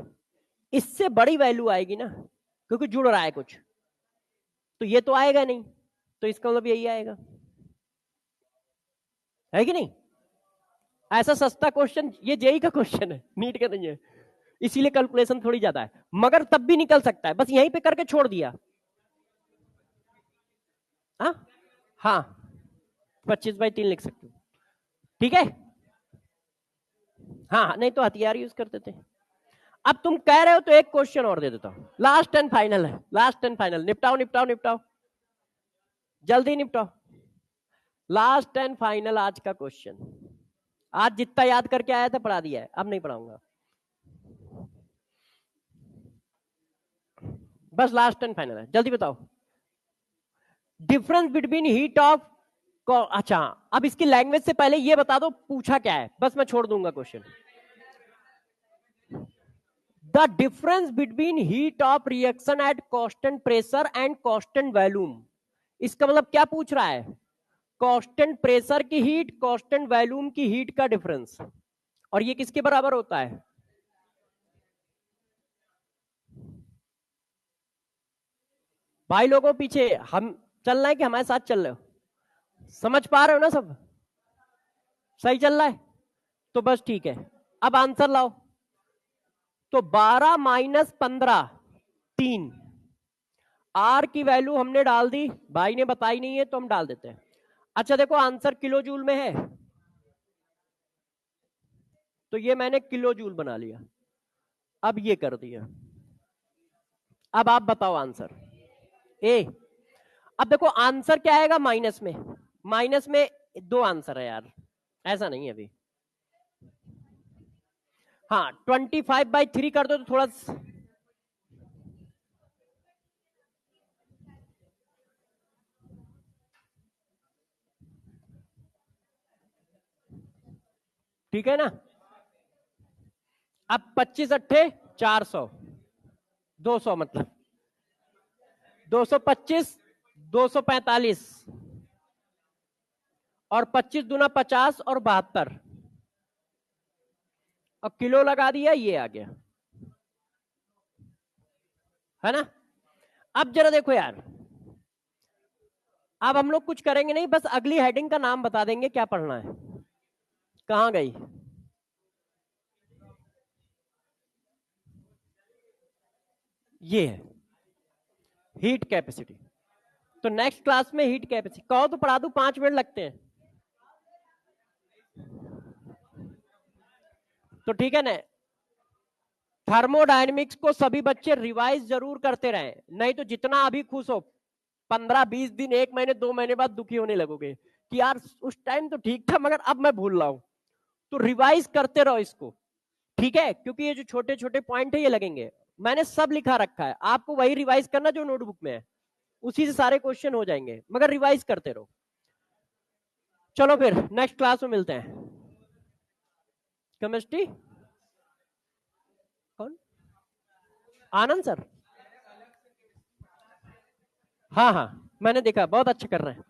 इससे बड़ी वैल्यू आएगी ना, क्योंकि जुड़ रहा है कुछ, तो ये तो आएगा नहीं, तो इसका मतलब यही आएगा, है कि नहीं। ऐसा सस्ता क्वेश्चन, ये जेई का क्वेश्चन है, नीट का नहीं है, इसीलिए कैलकुलेशन थोड़ी ज्यादा है, मगर तब भी निकल सकता है, बस यहीं पे करके छोड़ दिया। हाँ हाँ 25/3 लिख सकते हो, ठीक है। हाँ नहीं तो हथियार यूज करते थे। अब तुम कह रहे हो तो एक क्वेश्चन और दे देता हूं, लास्ट एंड फाइनल है, लास्ट एंड फाइनल, निपटाओ निपटाओ निपटाओ, जल्दी निपटाओ। लास्ट एंड फाइनल आज का क्वेश्चन, आज जितना याद करके आया था पढ़ा दिया है, अब नहीं पढ़ाऊंगा, बस लास्ट एंड फाइनल है, जल्दी बताओ। डिफरेंस बिटवीन हीट ऑफ, अच्छा अब इसकी लैंग्वेज से पहले ये बता दो पूछा क्या है, बस मैं छोड़ दूंगा question. The difference between heat of reaction at constant pressure and constant volume, इसका मतलब क्या पूछ रहा है, कांस्टेंट प्रेशर की हीट, कांस्टेंट वॉल्यूम की हीट का डिफरेंस, और ये किसके बराबर होता है। भाई लोगों पीछे हम चल रहे हैं कि हमारे साथ चल रहे हो, समझ पा रहे हो ना सब, सही चल रहा है, तो बस ठीक है। अब आंसर लाओ, तो 12 माइनस 15 3, आर की वैल्यू हमने डाल दी, भाई ने बताई नहीं है तो हम डाल देते हैं। अच्छा देखो आंसर किलो जूल में है, तो ये मैंने किलो जूल बना लिया, अब ये कर दिया। अब आप बताओ आंसर ए। अब देखो आंसर क्या आएगा माइनस में, माइनस में 2 आंसर है यार, ऐसा नहीं है अभी। हाँ 25/3 कर दो तो थोड़ा, ठीक है ना। अब 25 अट्ठे 400, 200 मतलब 225 245, और 25 दूना 50 और 72, और किलो लगा दिया, ये आ गया, है ना। अब जरा देखो यार, अब हम लोग कुछ करेंगे नहीं, बस अगली हेडिंग का नाम बता देंगे क्या पढ़ना है, कहां गई। ये है हीट कैपेसिटी। तो नेक्स्ट क्लास में हीट कैपेसिटी कहो तो पढ़ा दूं, 5 मिनट लगते हैं तो ठीक है ना। थर्मोडायनेमिक्स को सभी बच्चे रिवाइज जरूर करते रहे, नहीं तो जितना अभी खुश हो 15-20 दिन 1 महीने 2 महीने बाद दुखी होने लगोगे कि यार उस टाइम तो ठीक था मगर अब मैं भूल रहा हूं। तो रिवाइज करते रहो इसको, ठीक है, क्योंकि ये जो छोटे छोटे पॉइंट है ये लगेंगे। मैंने सब लिखा रखा है, आपको वही रिवाइज करना जो नोटबुक में है, उसी से सारे क्वेश्चन हो जाएंगे, मगर रिवाइज करते रहो। चलो फिर नेक्स्ट क्लास में मिलते हैं। केमिस्ट्री कौन? आनंद सर। हाँ हाँ मैंने देखा, बहुत अच्छा कर रहे हैं।